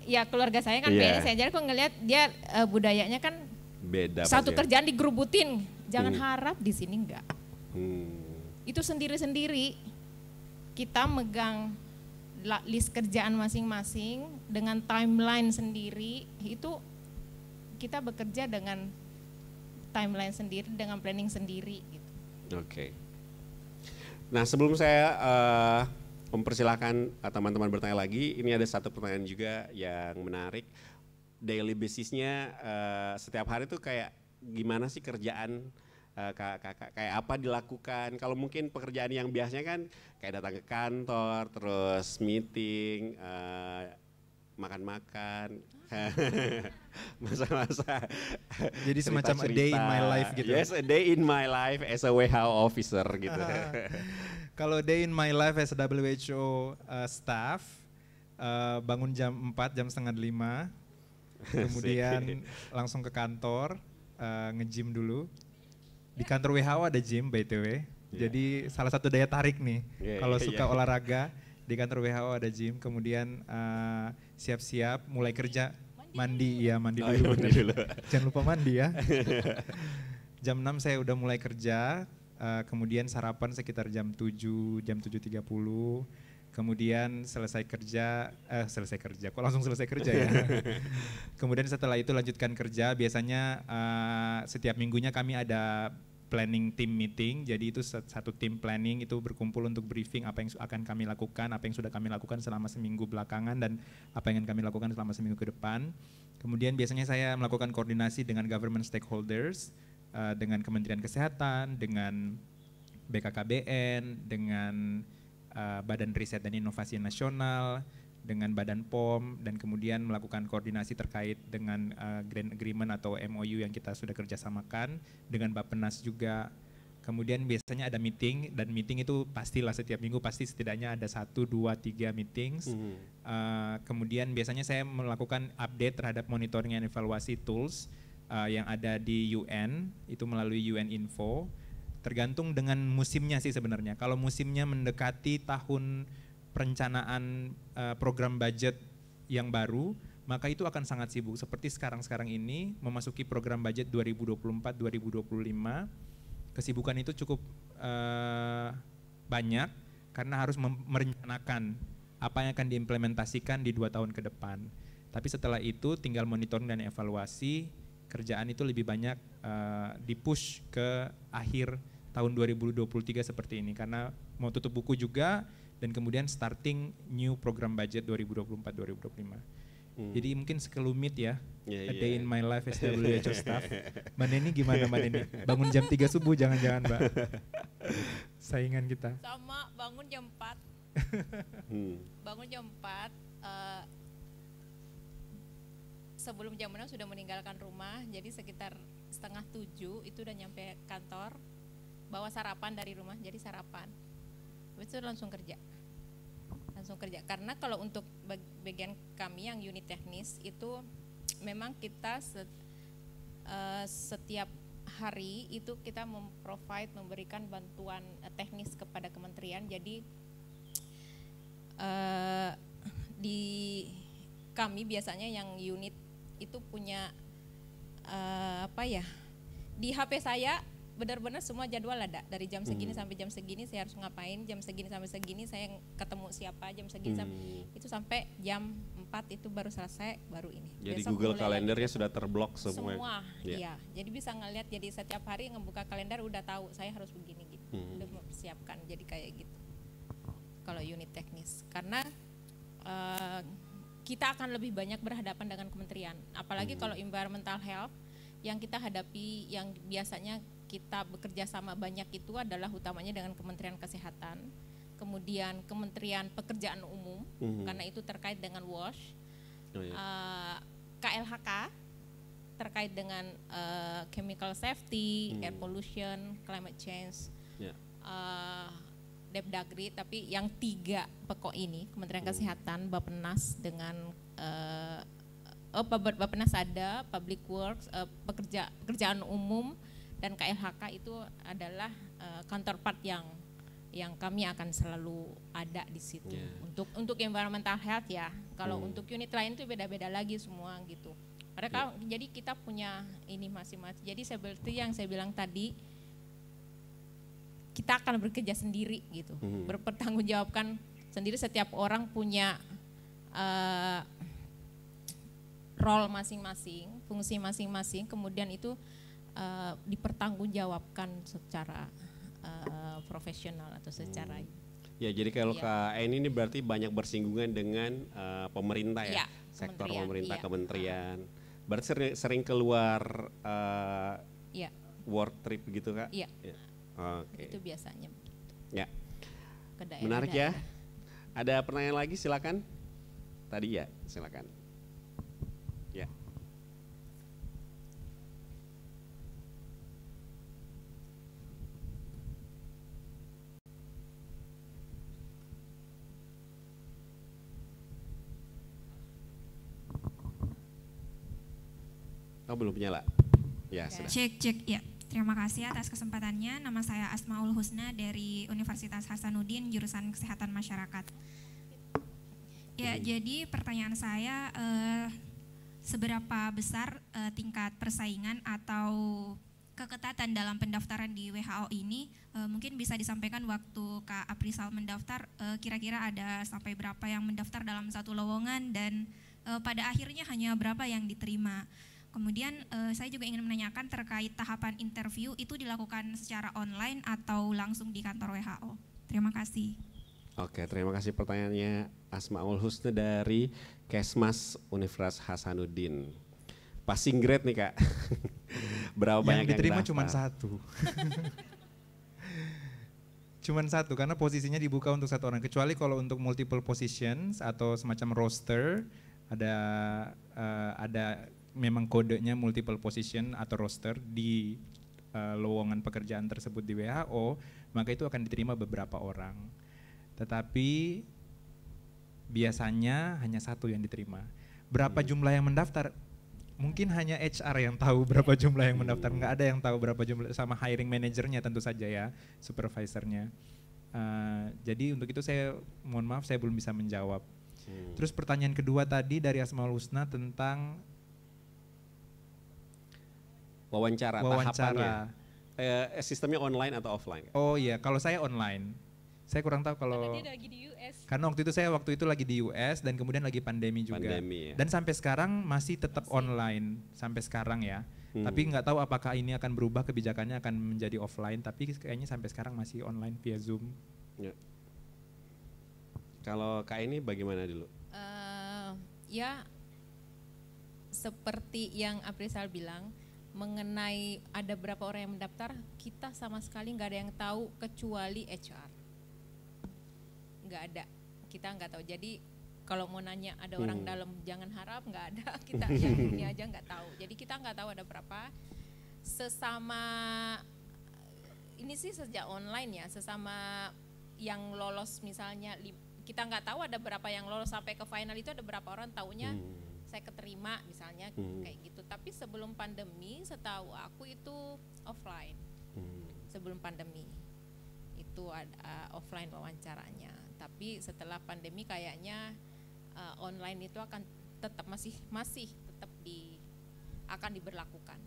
Ya keluarga saya kan PNS ya, jadi aku ngelihat dia budayanya kan beda. Satu kerjaan digerubutin, jangan harap di sini enggak. Itu sendiri-sendiri. Kita megang list kerjaan masing-masing dengan timeline sendiri, itu kita bekerja dengan timeline sendiri, dengan planning sendiri gitu. Oke. Nah, sebelum saya mempersilahkan teman-teman bertanya lagi, ini ada satu pertanyaan juga yang menarik. Daily basisnya setiap hari tuh kayak gimana sih kerjaan kayak apa dilakukan? Kalau mungkin pekerjaan yang biasanya kan kayak datang ke kantor, terus meeting, makan-makan, masa-masa. Jadi semacam a day in my life gitu. Yes, a day in my life as a WHO officer gitu. Kalau day in my life as a WHO staff, bangun jam 4, jam setengah 5, kemudian langsung ke kantor, nge-gym dulu. Di kantor WHO ada gym by the way, jadi salah satu daya tarik nih. Kalau suka olahraga, di kantor WHO ada gym, kemudian siap-siap mulai kerja, mandi dulu. Jangan lupa mandi ya. Jam 6 saya udah mulai kerja, kemudian sarapan sekitar jam 7, jam 7.30, kemudian selesai kerja, kok langsung selesai kerja ya. Kemudian setelah itu lanjutkan kerja, biasanya setiap minggunya kami ada planning team meeting, jadi itu satu tim planning itu berkumpul untuk briefing apa yang akan kami lakukan, apa yang sudah kami lakukan selama seminggu belakangan dan apa yang akan kami lakukan selama seminggu ke depan. Kemudian biasanya saya melakukan koordinasi dengan government stakeholders, dengan Kementerian Kesehatan, dengan BKKBN, dengan Badan Riset dan Inovasi Nasional, dengan Badan POM, dan kemudian melakukan koordinasi terkait dengan grant agreement atau MOU yang kita sudah kerjasamakan, dengan Bappenas juga. Kemudian biasanya ada meeting, dan meeting itu pastilah setiap minggu pasti setidaknya ada 1, 2, 3 meetings. Kemudian biasanya saya melakukan update terhadap monitoring dan evaluasi tools yang ada di UN, itu melalui UN Info. Tergantung dengan musimnya sih sebenarnya. Kalau musimnya mendekati tahun perencanaan program budget yang baru, maka itu akan sangat sibuk. Seperti sekarang ini memasuki program budget 2024-2025, kesibukan itu cukup banyak karena harus merencanakan apa yang akan diimplementasikan di 2 tahun ke depan. Tapi setelah itu tinggal monitoring dan evaluasi, kerjaan itu lebih banyak dipush ke akhir tahun 2023 seperti ini karena mau tutup buku juga dan kemudian starting new program budget 2024-2025. Jadi mungkin sekelumit ya, a day in my life as WHO staff. Mbak Neni gimana Mbak Neni? Bangun jam 3 subuh jangan-jangan Mbak? Saingan kita. Sama, bangun jam 4. Bangun jam 4, sebelum jam 6 sudah meninggalkan rumah, jadi sekitar 6:30 itu udah nyampe kantor, bawa sarapan dari rumah, jadi sarapan. Habis itu langsung kerja. Karena kalau untuk bagian kami yang unit teknis itu memang kita setiap hari itu kita memberikan bantuan teknis kepada kementerian. Jadi di kami biasanya yang unit itu punya di HP saya benar-benar semua jadwal ada, dari jam segini sampai jam segini saya harus ngapain, jam segini sampai segini saya ketemu siapa, jam segini itu sampai jam 4 itu baru selesai, baru ini. Jadi besok Google kalendernya sudah terblok semua. Iya. Jadi bisa ngeliat, jadi setiap hari ngebuka kalender udah tahu saya harus begini gitu, udah mempersiapkan, jadi kayak gitu. Kalau unit teknis, karena kita akan lebih banyak berhadapan dengan kementerian, apalagi kalau environmental health yang kita hadapi, yang biasanya kita bekerja sama banyak itu adalah utamanya dengan Kementerian Kesehatan, kemudian Kementerian Pekerjaan Umum, karena itu terkait dengan WASH, KLHK terkait dengan chemical safety, air pollution, climate change, Depdagri, tapi yang 3 pokok ini, Kementerian Kesehatan, Bappenas dengan Bappenas ada, Public Works, pekerjaan umum, dan KLHK itu adalah counterpart yang kami akan selalu ada di situ. Untuk environmental health ya. Kalau untuk unit lain itu beda-beda lagi semua gitu. Mereka jadi kita punya ini masing-masing. Jadi seperti yang saya bilang tadi, kita akan bekerja sendiri gitu. Berpertanggungjawabkan sendiri, setiap orang punya role masing-masing, fungsi masing-masing, kemudian itu dipertanggungjawabkan secara profesional atau secara Ya, jadi kalau Iya. KN ini berarti banyak bersinggungan dengan pemerintah ya, Iya, sektor kementerian, pemerintah, iya. kementerian. Berarti sering keluar Iya, work trip gitu Kak? iya. Ya. Oke. Itu biasanya Ya, ke daerah. menarik ya. Ada pertanyaan lagi silakan. Tadi ya, silakan. Ya. Oh, belum nyala. Ya, sudah. Cek ya. Terima kasih atas kesempatannya. Nama saya Asmaul Husna dari Universitas Hasanuddin jurusan Kesehatan Masyarakat. Ya, jadi pertanyaan saya seberapa besar tingkat persaingan atau keketatan dalam pendaftaran di WHO ini, mungkin bisa disampaikan waktu Kak Aprisal mendaftar, kira-kira ada sampai berapa yang mendaftar dalam satu lowongan dan pada akhirnya hanya berapa yang diterima. Kemudian saya juga ingin menanyakan terkait tahapan interview itu dilakukan secara online atau langsung di kantor WHO. Terima kasih. Oke, terima kasih pertanyaannya Asmaul Husna dari Kesmas Universitas Hasanuddin. Passing grade nih Kak. Berapa banyak Yang diterima yang cuma daftar? satu. Cuman satu karena posisinya dibuka untuk satu orang. Kecuali kalau untuk multiple positions atau semacam roster ada memang kodenya multiple position atau roster di lowongan pekerjaan tersebut di WHO, maka itu akan diterima beberapa orang. Tetapi biasanya hanya satu yang diterima. Berapa jumlah yang mendaftar? Mungkin hanya HR yang tahu berapa jumlah yang mendaftar, nggak ada yang tahu berapa jumlah, sama hiring manajernya tentu saja ya, supervisornya. Jadi untuk itu saya mohon maaf saya belum bisa menjawab. Terus pertanyaan kedua tadi dari Asmaul Husna tentang Wawancara. Tahapannya. Sistemnya online atau offline? Oh iya, kalau saya online. Saya kurang tahu kalau Dia lagi di US. karena waktu itu lagi di US dan kemudian lagi pandemi juga. Pandemi, ya. Dan sampai sekarang masih tetap online sampai sekarang ya. Tapi nggak tahu apakah ini akan berubah kebijakannya akan menjadi offline, tapi kayaknya sampai sekarang masih online via Zoom. Ya. Kalau Kak ini bagaimana dulu? Ya seperti yang Aprisal bilang, mengenai ada berapa orang yang mendaftar, kita sama sekali nggak ada yang tahu kecuali HR. Nggak ada, kita nggak tahu. Jadi kalau mau nanya ada orang dalam, jangan harap nggak ada. Kita yang ini aja nggak tahu. Jadi kita nggak tahu ada berapa. Sesama ini sih sejak online ya, sesama yang lolos misalnya kita nggak tahu ada berapa yang lolos sampai ke final itu ada berapa orang taunya. Saya keterima misalnya kayak gitu. Tapi sebelum pandemi setahu aku itu offline. Sebelum pandemi itu ada offline wawancaranya. Tapi setelah pandemi kayaknya online itu akan tetap masih tetap akan diberlakukan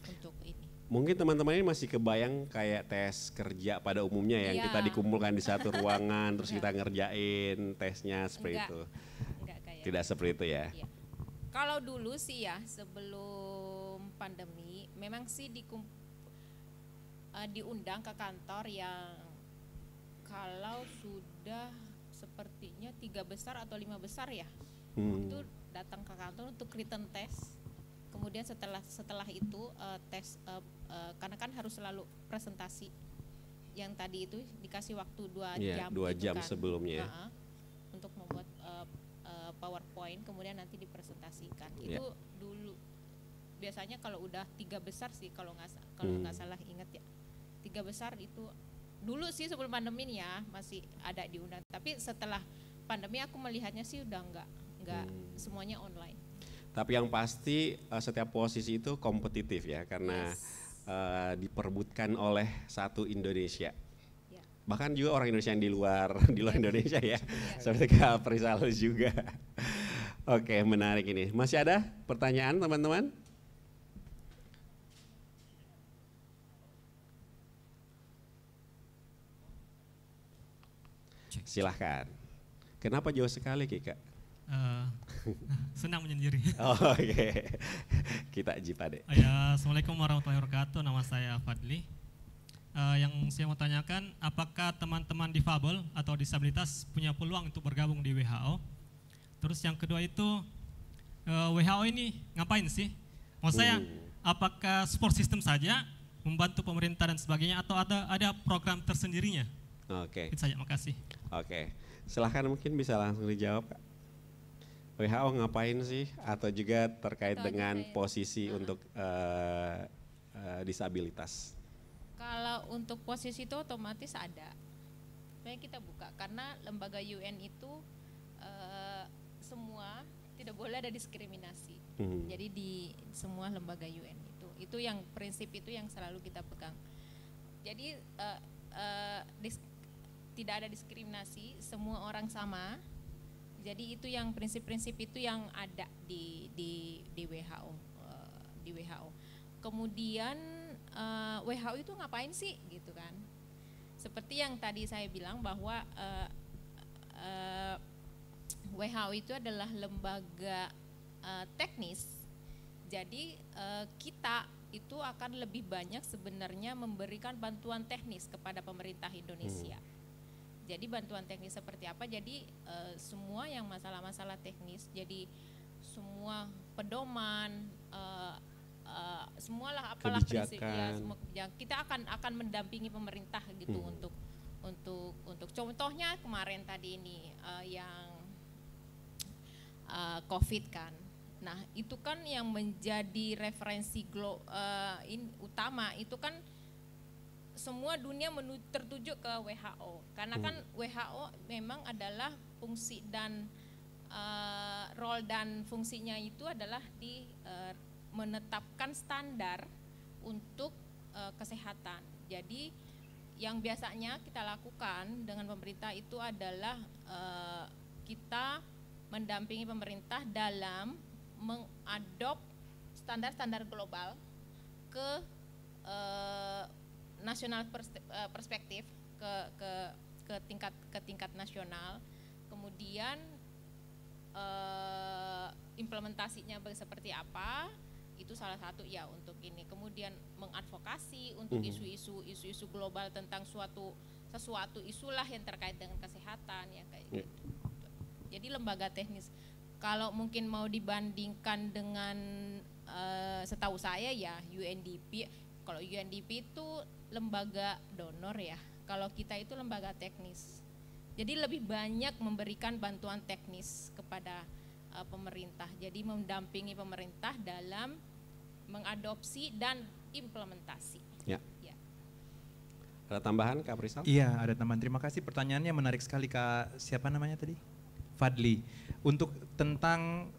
untuk ini. Mungkin teman-teman ini masih kebayang kayak tes kerja pada umumnya yang Iya. kita dikumpulkan di satu ruangan terus kita ngerjain tesnya seperti Enggak. itu. Enggak kayak Tidak seperti itu ya. Iya. Kalau dulu sih ya sebelum pandemi memang sih diundang ke kantor yang kalau sudah sepertinya 3 besar atau 5 besar ya, itu datang ke kantor untuk written test. Kemudian setelah itu tes karena kan harus selalu presentasi. Yang tadi itu dikasih waktu 2 Iya, jam. 2 gitu jam kan. sebelumnya. Untuk membuat PowerPoint kemudian nanti dipresentasikan. Iya. Itu dulu biasanya kalau udah 3 besar sih kalau nggak salah ingat ya. 3 besar itu dulu sih sebelum pandemi nih ya masih ada diundang. Tapi setelah pandemi aku melihatnya sih udah nggak semuanya online. Tapi yang pasti setiap posisi itu kompetitif ya karena diperebutkan oleh satu Indonesia. Ya. Bahkan juga orang Indonesia yang di luar Indonesia ya. Seperti Kak Prisalus juga. Oke, menarik ini. Masih ada pertanyaan teman-teman? Silahkan. Kenapa jauh sekali Kika? Senang menyendiri. Oh, oke. Kita Jipade. Ya, Assalamualaikum warahmatullahi wabarakatuh. Nama saya Fadli. Yang saya mau tanyakan, apakah teman-teman difabel atau disabilitas punya peluang untuk bergabung di WHO? Terus yang kedua itu, WHO ini ngapain sih? Maksud saya, apakah support system saja, membantu pemerintah dan sebagainya, atau ada program tersendirinya? Oke. Itu saja, makasih. Oke, silahkan mungkin bisa langsung dijawab, Kak. WHO ngapain sih? Atau juga terkait dengan posisi untuk disabilitas? Kalau untuk posisi itu otomatis ada. Sebenarnya kita buka karena lembaga UN itu semua tidak boleh ada diskriminasi. Jadi di semua lembaga UN itu yang prinsip itu yang selalu kita pegang. Jadi tidak ada diskriminasi, semua orang sama. Jadi itu yang prinsip-prinsip itu yang ada di WHO, di WHO. Kemudian WHO itu ngapain sih gitu kan? Seperti yang tadi saya bilang bahwa WHO itu adalah lembaga teknis. Jadi kita itu akan lebih banyak sebenarnya memberikan bantuan teknis kepada pemerintah Indonesia. Jadi bantuan teknis seperti apa? Jadi semua yang masalah-masalah teknis, jadi semua pedoman, semualah apalah prinsip ya, semua kebijakan. Kita akan mendampingi pemerintah gitu untuk contohnya kemarin tadi ini yang COVID kan. Nah itu kan yang menjadi referensi utama itu kan semua dunia tertuju ke WHO karena kan WHO memang adalah fungsi dan role dan fungsinya itu adalah di menetapkan standar untuk kesehatan. Jadi yang biasanya kita lakukan dengan pemerintah itu adalah kita mendampingi pemerintah dalam mengadop standar-standar global ke nasional perspektif ke tingkat nasional, kemudian implementasinya seperti apa itu salah satu ya untuk ini, kemudian mengadvokasi untuk isu-isu global tentang sesuatu isulah yang terkait dengan kesehatan ya kayak gitu. Jadi lembaga teknis kalau mungkin mau dibandingkan dengan setahu saya ya UNDP. Kalau UNDP itu lembaga donor ya, kalau kita itu lembaga teknis. Jadi lebih banyak memberikan bantuan teknis kepada pemerintah. Jadi mendampingi pemerintah dalam mengadopsi dan implementasi. Ya. Ada tambahan Kak Prisal? Iya, ada tambahan. Terima kasih, pertanyaannya menarik sekali Kak. Siapa namanya tadi? Fadli. Untuk tentang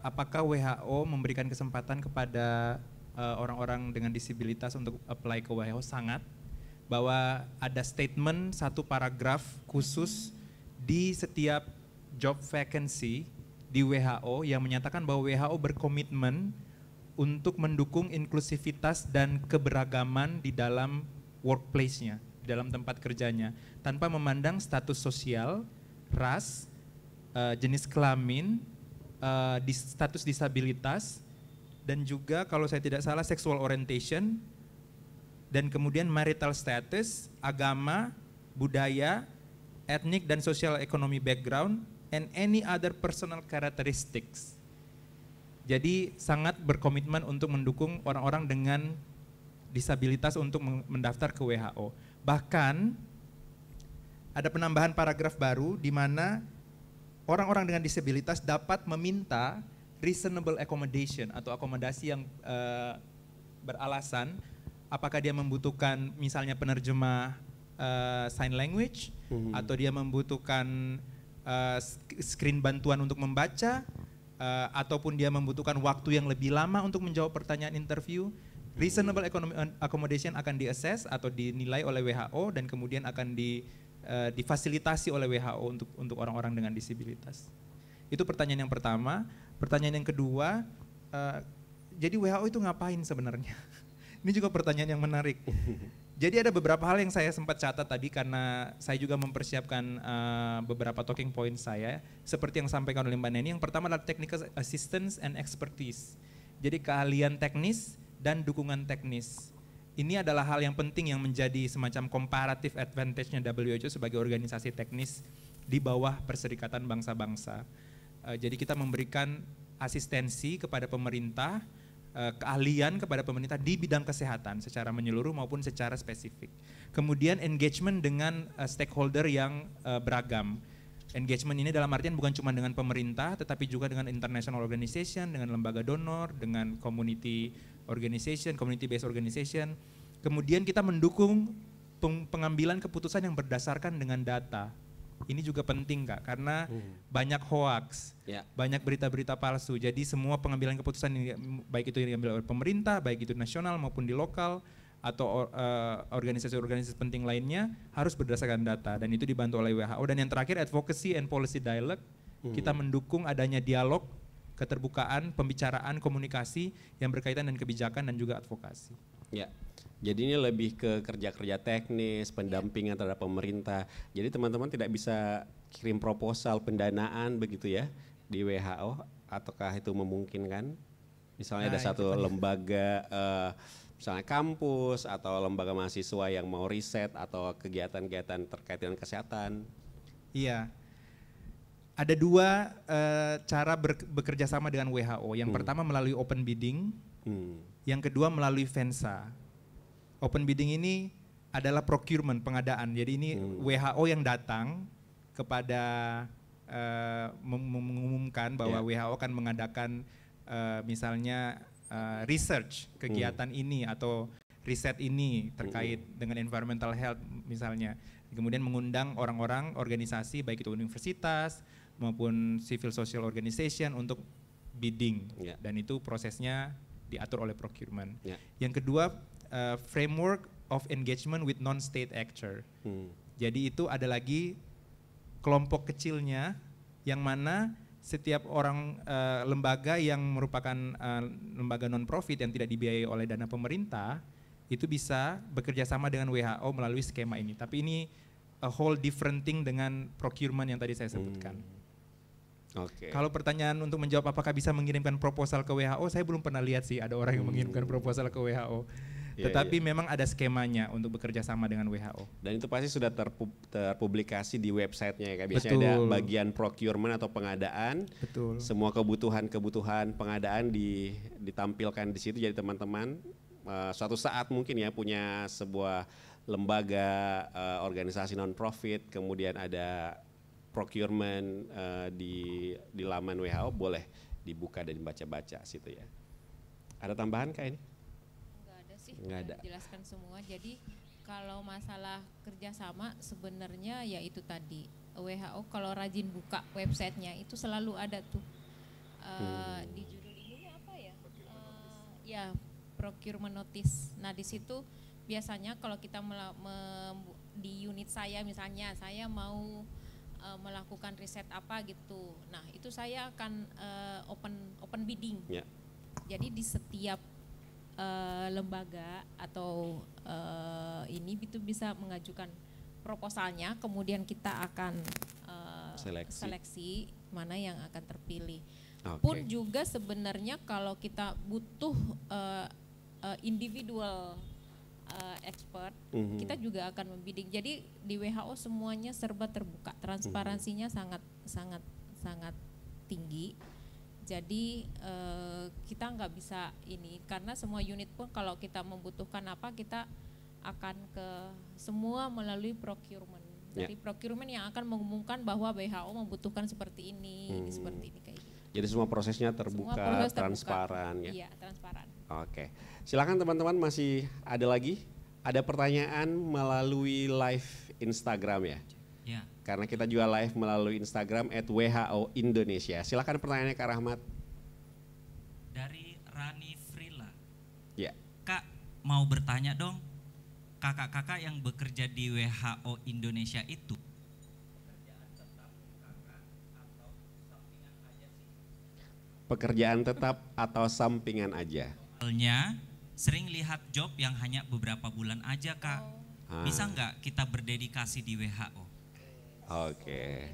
apakah WHO memberikan kesempatan kepada orang-orang dengan disabilitas untuk apply ke WHO, sangat. Bahwa ada statement satu paragraf khusus di setiap job vacancy di WHO yang menyatakan bahwa WHO berkomitmen untuk mendukung inklusivitas dan keberagaman di dalam workplace-nya, di dalam tempat kerjanya, tanpa memandang status sosial, ras, jenis kelamin, status disabilitas, dan juga kalau saya tidak salah sexual orientation, dan kemudian marital status, agama, budaya, ethnic dan social economy background, and any other personal characteristics. Jadi sangat berkomitmen untuk mendukung orang-orang dengan disabilitas untuk mendaftar ke WHO. Bahkan ada penambahan paragraf baru di mana orang-orang dengan disabilitas dapat meminta reasonable accommodation atau akomodasi yang beralasan, apakah dia membutuhkan misalnya penerjemah sign language, atau dia membutuhkan screen bantuan untuk membaca, ataupun dia membutuhkan waktu yang lebih lama untuk menjawab pertanyaan interview. Reasonable accommodation akan di-assess atau dinilai oleh WHO dan kemudian akan difasilitasi oleh WHO untuk orang-orang dengan disabilitas. Itu pertanyaan yang pertama. Pertanyaan yang kedua, jadi WHO itu ngapain sebenarnya? Ini juga pertanyaan yang menarik. Jadi ada beberapa hal yang saya sempat catat tadi karena saya juga mempersiapkan beberapa talking point saya. Seperti yang disampaikan oleh Mbak Neni, yang pertama adalah technical assistance and expertise. Jadi keahlian teknis dan dukungan teknis. ini adalah hal yang penting yang menjadi semacam comparative advantage-nya WHO sebagai organisasi teknis di bawah Perserikatan Bangsa-Bangsa. Jadi kita memberikan asistensi kepada pemerintah, keahlian kepada pemerintah di bidang kesehatan secara menyeluruh maupun secara spesifik. Kemudian engagement dengan stakeholder yang beragam. Engagement ini dalam artian bukan cuma dengan pemerintah, tetapi juga dengan international organization, dengan lembaga donor, dengan community organization, community-based organization. Kemudian kita mendukung pengambilan keputusan yang berdasarkan dengan data. Ini juga penting Kak, karena banyak hoax, banyak berita-berita palsu. Jadi semua pengambilan keputusan ini, baik itu yang diambil oleh pemerintah, baik itu nasional maupun di lokal, atau organisasi-organisasi penting lainnya harus berdasarkan data, dan itu dibantu oleh WHO. Dan yang terakhir, advocacy and policy dialogue, kita mendukung adanya dialog, keterbukaan, pembicaraan, komunikasi yang berkaitan dengan kebijakan dan juga advokasi. Ya, jadi ini lebih ke kerja-kerja teknis, pendampingan terhadap pemerintah. Jadi teman-teman tidak bisa kirim proposal pendanaan begitu ya di WHO, ataukah itu memungkinkan? Misalnya ada satu lembaga, misalnya kampus atau lembaga mahasiswa yang mau riset atau kegiatan-kegiatan terkait dengan kesehatan. Iya, ada dua cara bekerja sama dengan WHO. Yang pertama melalui open bidding, yang kedua melalui Vensa. Open bidding ini adalah procurement, pengadaan. Jadi ini WHO yang datang kepada mengumumkan bahwa WHO akan mengadakan misalnya research kegiatan ini atau riset ini terkait dengan environmental health misalnya. Kemudian mengundang orang-orang, organisasi baik itu universitas maupun civil social organization untuk bidding, dan itu prosesnya diatur oleh procurement. Yang kedua, framework of engagement with non-state actor. Jadi itu ada lagi kelompok kecilnya yang mana setiap orang lembaga yang merupakan lembaga non-profit yang tidak dibiayai oleh dana pemerintah itu bisa bekerja sama dengan WHO melalui skema ini. Tapi ini a whole different thing dengan procurement yang tadi saya sebutkan. Kalau pertanyaan untuk menjawab apakah bisa mengirimkan proposal ke WHO, saya belum pernah lihat sih ada orang yang mengirimkan proposal ke WHO. Tetapi memang ada skemanya untuk bekerja sama dengan WHO. Dan itu pasti sudah terpublikasi di websitenya ya Kak. Biasanya ada bagian procurement atau pengadaan. Semua kebutuhan pengadaan ditampilkan di situ. Jadi teman-teman suatu saat mungkin ya punya sebuah lembaga, organisasi non-profit, kemudian ada procurement di laman WHO, boleh dibuka dan dibaca-baca situ ya. Ada tambahan Kak ini? Nggak ada. Jelaskan semua. Jadi kalau masalah kerjasama sebenarnya ya itu tadi WHO kalau rajin buka websitenya itu selalu ada tuh di judul ininya apa ya? Ya procurement notice. Nah di situ biasanya kalau kita di unit saya misalnya saya mau melakukan riset apa gitu. Nah itu saya akan open bidding. Jadi di setiap lembaga atau ini itu bisa mengajukan proposalnya, kemudian kita akan seleksi mana yang akan terpilih. Pun juga sebenarnya kalau kita butuh individual expert, kita juga akan membidding. Jadi di WHO semuanya serba terbuka, transparansinya sangat tinggi. Jadi kita nggak bisa ini karena semua unit pun kalau kita membutuhkan apa kita akan ke semua melalui procurement. Jadi procurement yang akan mengumumkan bahwa WHO membutuhkan seperti ini kayak gitu. Jadi semua prosesnya terbuka, transparan ya. Iya, transparan. Oke. Silakan teman-teman, masih ada lagi? Ada pertanyaan melalui live Instagram ya? Ya. Karena kita juga live melalui Instagram @WHO Indonesia. Silakan pertanyaannya Kak Rahmat. Dari Rani Frila. Ya. Kak mau bertanya dong, kakak-kakak yang bekerja di WHO Indonesia itu Pekerjaan tetap atau sampingan aja? Soalnya sering lihat job yang hanya beberapa bulan aja Kak. Bisa nggak kita berdedikasi di WHO? Oke.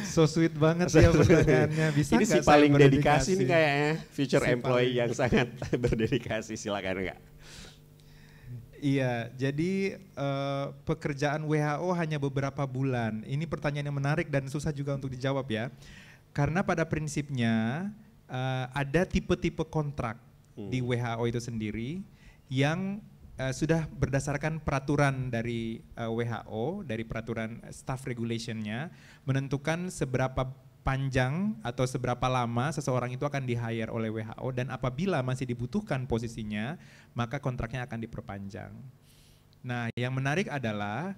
So sweet banget ya pertanyaannya. Bisa ini si paling dedikasi nih kayaknya, future employee yang sangat berdedikasi. Silakan Kak. Iya, jadi pekerjaan WHO hanya beberapa bulan. Ini pertanyaan yang menarik dan susah juga untuk dijawab ya. Karena pada prinsipnya ada tipe-tipe kontrak di WHO itu sendiri yang sudah berdasarkan peraturan dari WHO, dari peraturan staff regulationnya, menentukan seberapa panjang atau seberapa lama seseorang itu akan di-hire oleh WHO, dan apabila masih dibutuhkan posisinya, maka kontraknya akan diperpanjang. Nah, yang menarik adalah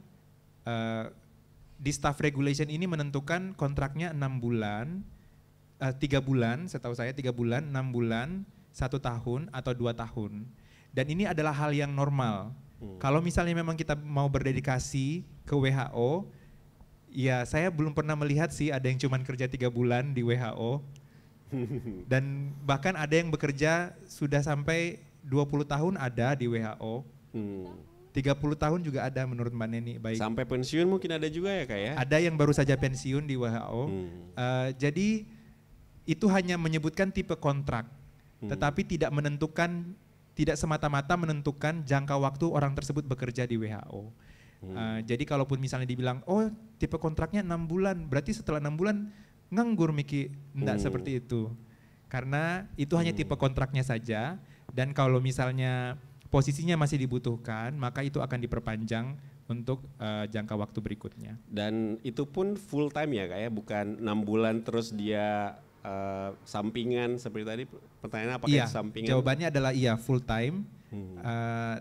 di staff regulation ini menentukan kontraknya 6 bulan, 3 bulan, setahu saya 3 bulan, 6 bulan, 1 tahun atau 2 tahun. Dan ini adalah hal yang normal. Kalau misalnya memang kita mau berdedikasi ke WHO, ya saya belum pernah melihat sih ada yang cuma kerja 3 bulan di WHO. Dan bahkan ada yang bekerja sudah sampai 20 tahun ada di WHO. 30 tahun juga ada menurut Mbak Neni. Baik. Sampai pensiun mungkin ada juga ya Kak ya? Ada yang baru saja pensiun di WHO. Jadi itu hanya menyebutkan tipe kontrak. Tetapi tidak menentukan, tidak semata-mata menentukan jangka waktu orang tersebut bekerja di WHO. Jadi kalaupun misalnya dibilang, oh tipe kontraknya 6 bulan, berarti setelah 6 bulan nganggur Miki. Enggak seperti itu. Karena itu hanya tipe kontraknya saja, dan kalau misalnya posisinya masih dibutuhkan, maka itu akan diperpanjang untuk jangka waktu berikutnya. Dan itu pun full time ya Kak ya, bukan 6 bulan terus dia sampingan seperti tadi pertanyaan apakah Iya, sampingan? jawabannya adalah iya, full time.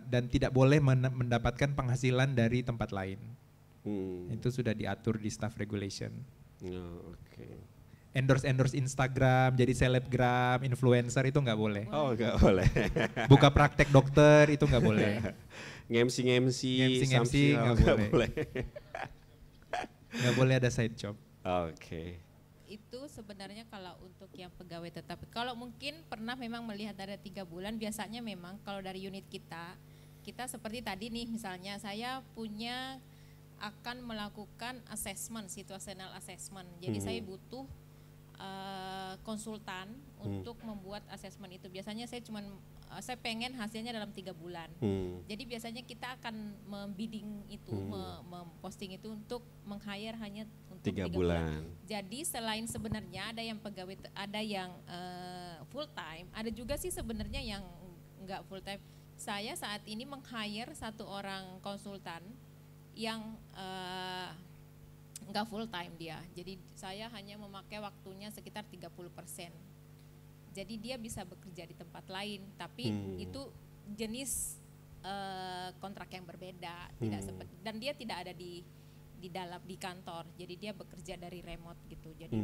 Dan tidak boleh mendapatkan penghasilan dari tempat lain. Itu sudah diatur di staff regulation. Endorse Instagram, jadi selebgram, influencer itu nggak boleh. Oh nggak boleh. Buka praktek dokter itu nggak boleh. MC nggak boleh. Nggak boleh ada side job. Oke. Itu sebenarnya kalau untuk yang pegawai tetap, kalau mungkin pernah memang melihat ada 3 bulan, biasanya memang kalau dari unit kita seperti tadi nih misalnya saya akan melakukan assessment, situational assessment, jadi saya butuh konsultan untuk membuat assessment itu. Biasanya saya pengen hasilnya dalam 3 bulan. Jadi biasanya kita akan membidding itu, memposting itu untuk meng-hire hanya untuk 3 bulan. Jadi selain sebenarnya ada yang pegawai, ada yang full time, ada juga sih sebenarnya yang enggak full time. Saya saat ini meng-hire 1 orang konsultan yang enggak full time dia. Jadi saya hanya memakai waktunya sekitar 30%. Jadi dia bisa bekerja di tempat lain, tapi itu jenis kontrak yang berbeda, tidak seperti, dan dia tidak ada di kantor, jadi dia bekerja dari remote gitu. Jadi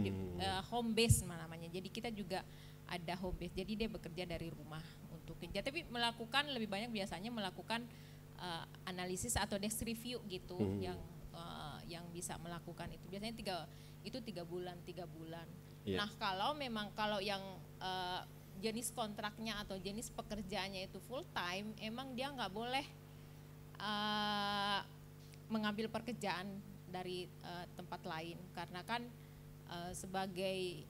home base namanya. Jadi kita juga ada home base, jadi dia bekerja dari rumah untuk kerja. Tapi lebih banyak biasanya melakukan analisis atau desk review gitu, yang bisa melakukan itu. Biasanya 3 bulan. Yeah. Nah kalau yang jenis kontraknya atau jenis pekerjaannya itu full time, emang dia nggak boleh mengambil pekerjaan dari tempat lain, karena kan sebagai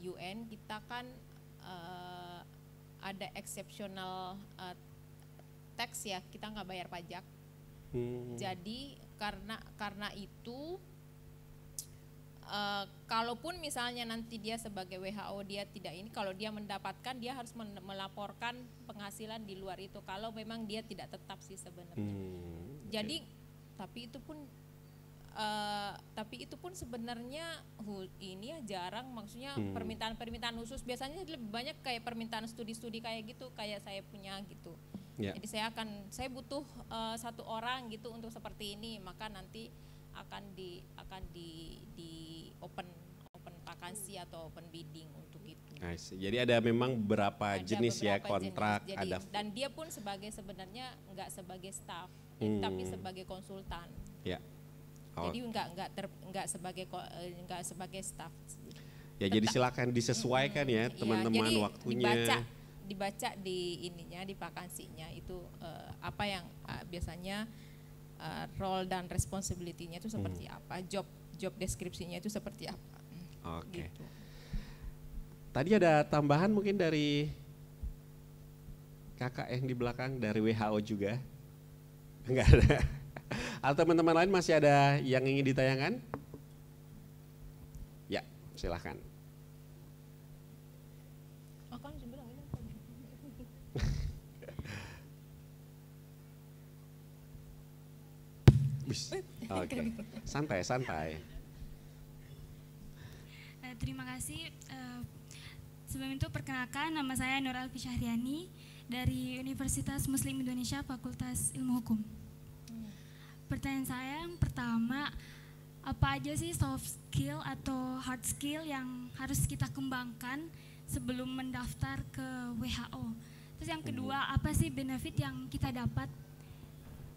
UN kita kan ada exceptional tax ya, kita nggak bayar pajak. Jadi karena itu kalaupun misalnya nanti dia sebagai WHO dia tidak ini, kalau dia mendapatkan, dia harus melaporkan penghasilan di luar itu kalau memang dia tidak tetap sih sebenarnya. Jadi tapi itu pun sebenarnya ini ya jarang, maksudnya permintaan khusus biasanya lebih banyak kayak permintaan studi kayak gitu, kayak saya punya gitu. Yeah. Jadi saya butuh 1 orang gitu untuk seperti ini, maka nanti akan di open vakansi atau open bidding untuk itu. Jadi ada memang beberapa jenis ya kontrak. Jadi, dan dia pun sebenarnya nggak sebagai staff, tapi sebagai konsultan. Ya. Jadi nggak sebagai staff. Ya jadi silakan disesuaikan ya teman-teman waktunya. Dibaca di ininya, di vakansinya itu apa yang biasanya role dan responsibility-nya itu seperti apa, job deskripsinya itu seperti apa. Oke. Gitu. Tadi ada tambahan mungkin dari kakak yang di belakang dari WHO juga. Enggak ada. Atau teman-teman lain masih ada yang ingin ditayangkan? Ya, silahkan. Oke, santai. Terima kasih. Sebelum itu perkenalkan, nama saya Nur Alfi Syahriani dari Universitas Muslim Indonesia Fakultas Ilmu Hukum. Pertanyaan saya yang pertama, apa aja sih soft skill atau hard skill yang harus kita kembangkan sebelum mendaftar ke WHO? Terus yang kedua, apa sih benefit yang kita dapat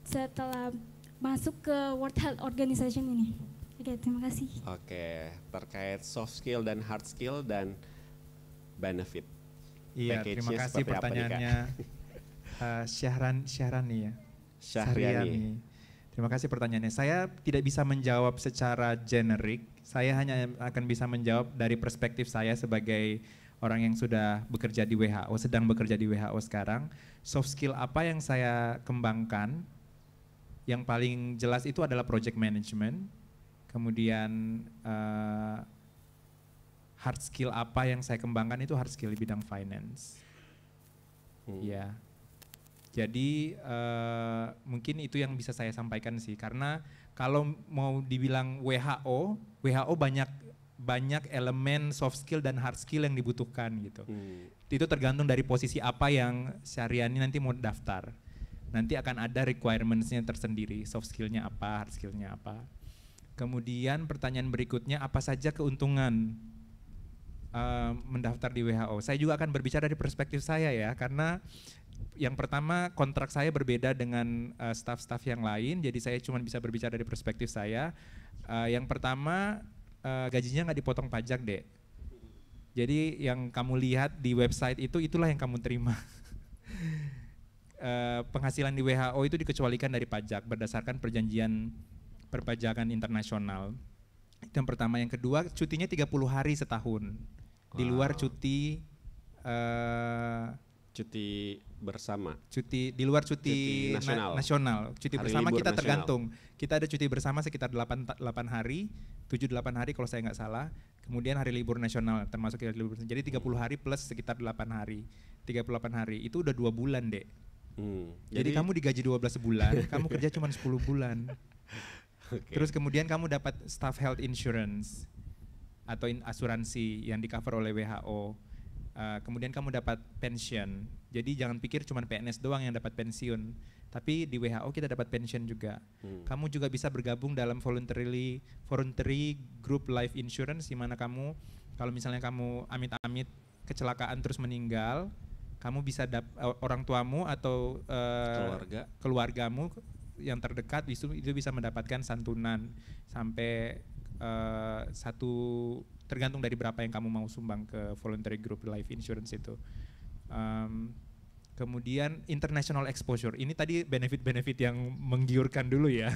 setelah masuk ke World Health Organization ini? Oke, terima kasih. Oke, terkait soft skill dan hard skill dan benefit. Iya, terima kasih pertanyaannya. Syahriani ya. Syahriani. Terima kasih pertanyaannya. Saya tidak bisa menjawab secara generik. Saya hanya akan bisa menjawab dari perspektif saya sebagai orang yang sudah bekerja di WHO, sedang bekerja di WHO sekarang. Soft skill apa yang saya kembangkan? Yang paling jelas itu adalah project management. Kemudian hard skill apa yang saya kembangkan itu hard skill di bidang finance. Ya. Jadi mungkin itu yang bisa saya sampaikan sih, karena kalau mau dibilang WHO banyak elemen soft skill dan hard skill yang dibutuhkan gitu. Itu tergantung dari posisi apa yang Syahriani nanti mau daftar. Nanti akan ada requirements-nya tersendiri, soft skill-nya apa, hard skill-nya apa. Kemudian pertanyaan berikutnya, apa saja keuntungan mendaftar di WHO? Saya juga akan berbicara dari perspektif saya ya, karena yang pertama kontrak saya berbeda dengan staff-staff yang lain, jadi saya cuma bisa berbicara dari perspektif saya. Yang pertama, gajinya nggak dipotong pajak deh. Jadi yang kamu lihat di website itulah yang kamu terima. Penghasilan di WHO itu dikecualikan dari pajak berdasarkan perjanjian perpajakan internasional. Itu yang pertama. Yang kedua, cutinya 30 hari setahun. Di luar cuti bersama. Di luar cuti nasional. Cuti hari bersama kita nasional. Tergantung. Kita ada cuti bersama sekitar 8 hari, 7-8 hari kalau saya nggak salah. Kemudian hari libur nasional termasuk hari libur. Jadi 30 hari plus sekitar 8 hari. 38 hari itu udah 2 bulan, Dek. Jadi kamu digaji 12 bulan, kamu kerja cuma 10 bulan. Okay. Terus kemudian kamu dapat staff health insurance atau asuransi yang di cover oleh WHO. Kemudian kamu dapat pension. Jadi jangan pikir cuma PNS doang yang dapat pensiun, tapi di WHO kita dapat pension juga. Kamu juga bisa bergabung dalam voluntary group life insurance, di mana kamu kalau misalnya kamu amit-amit kecelakaan terus meninggal, kamu bisa orang tuamu atau keluargamu yang terdekat itu bisa mendapatkan santunan sampai tergantung dari berapa yang kamu mau sumbang ke voluntary group life insurance itu. Kemudian international exposure, ini tadi benefit-benefit yang menggiurkan dulu ya.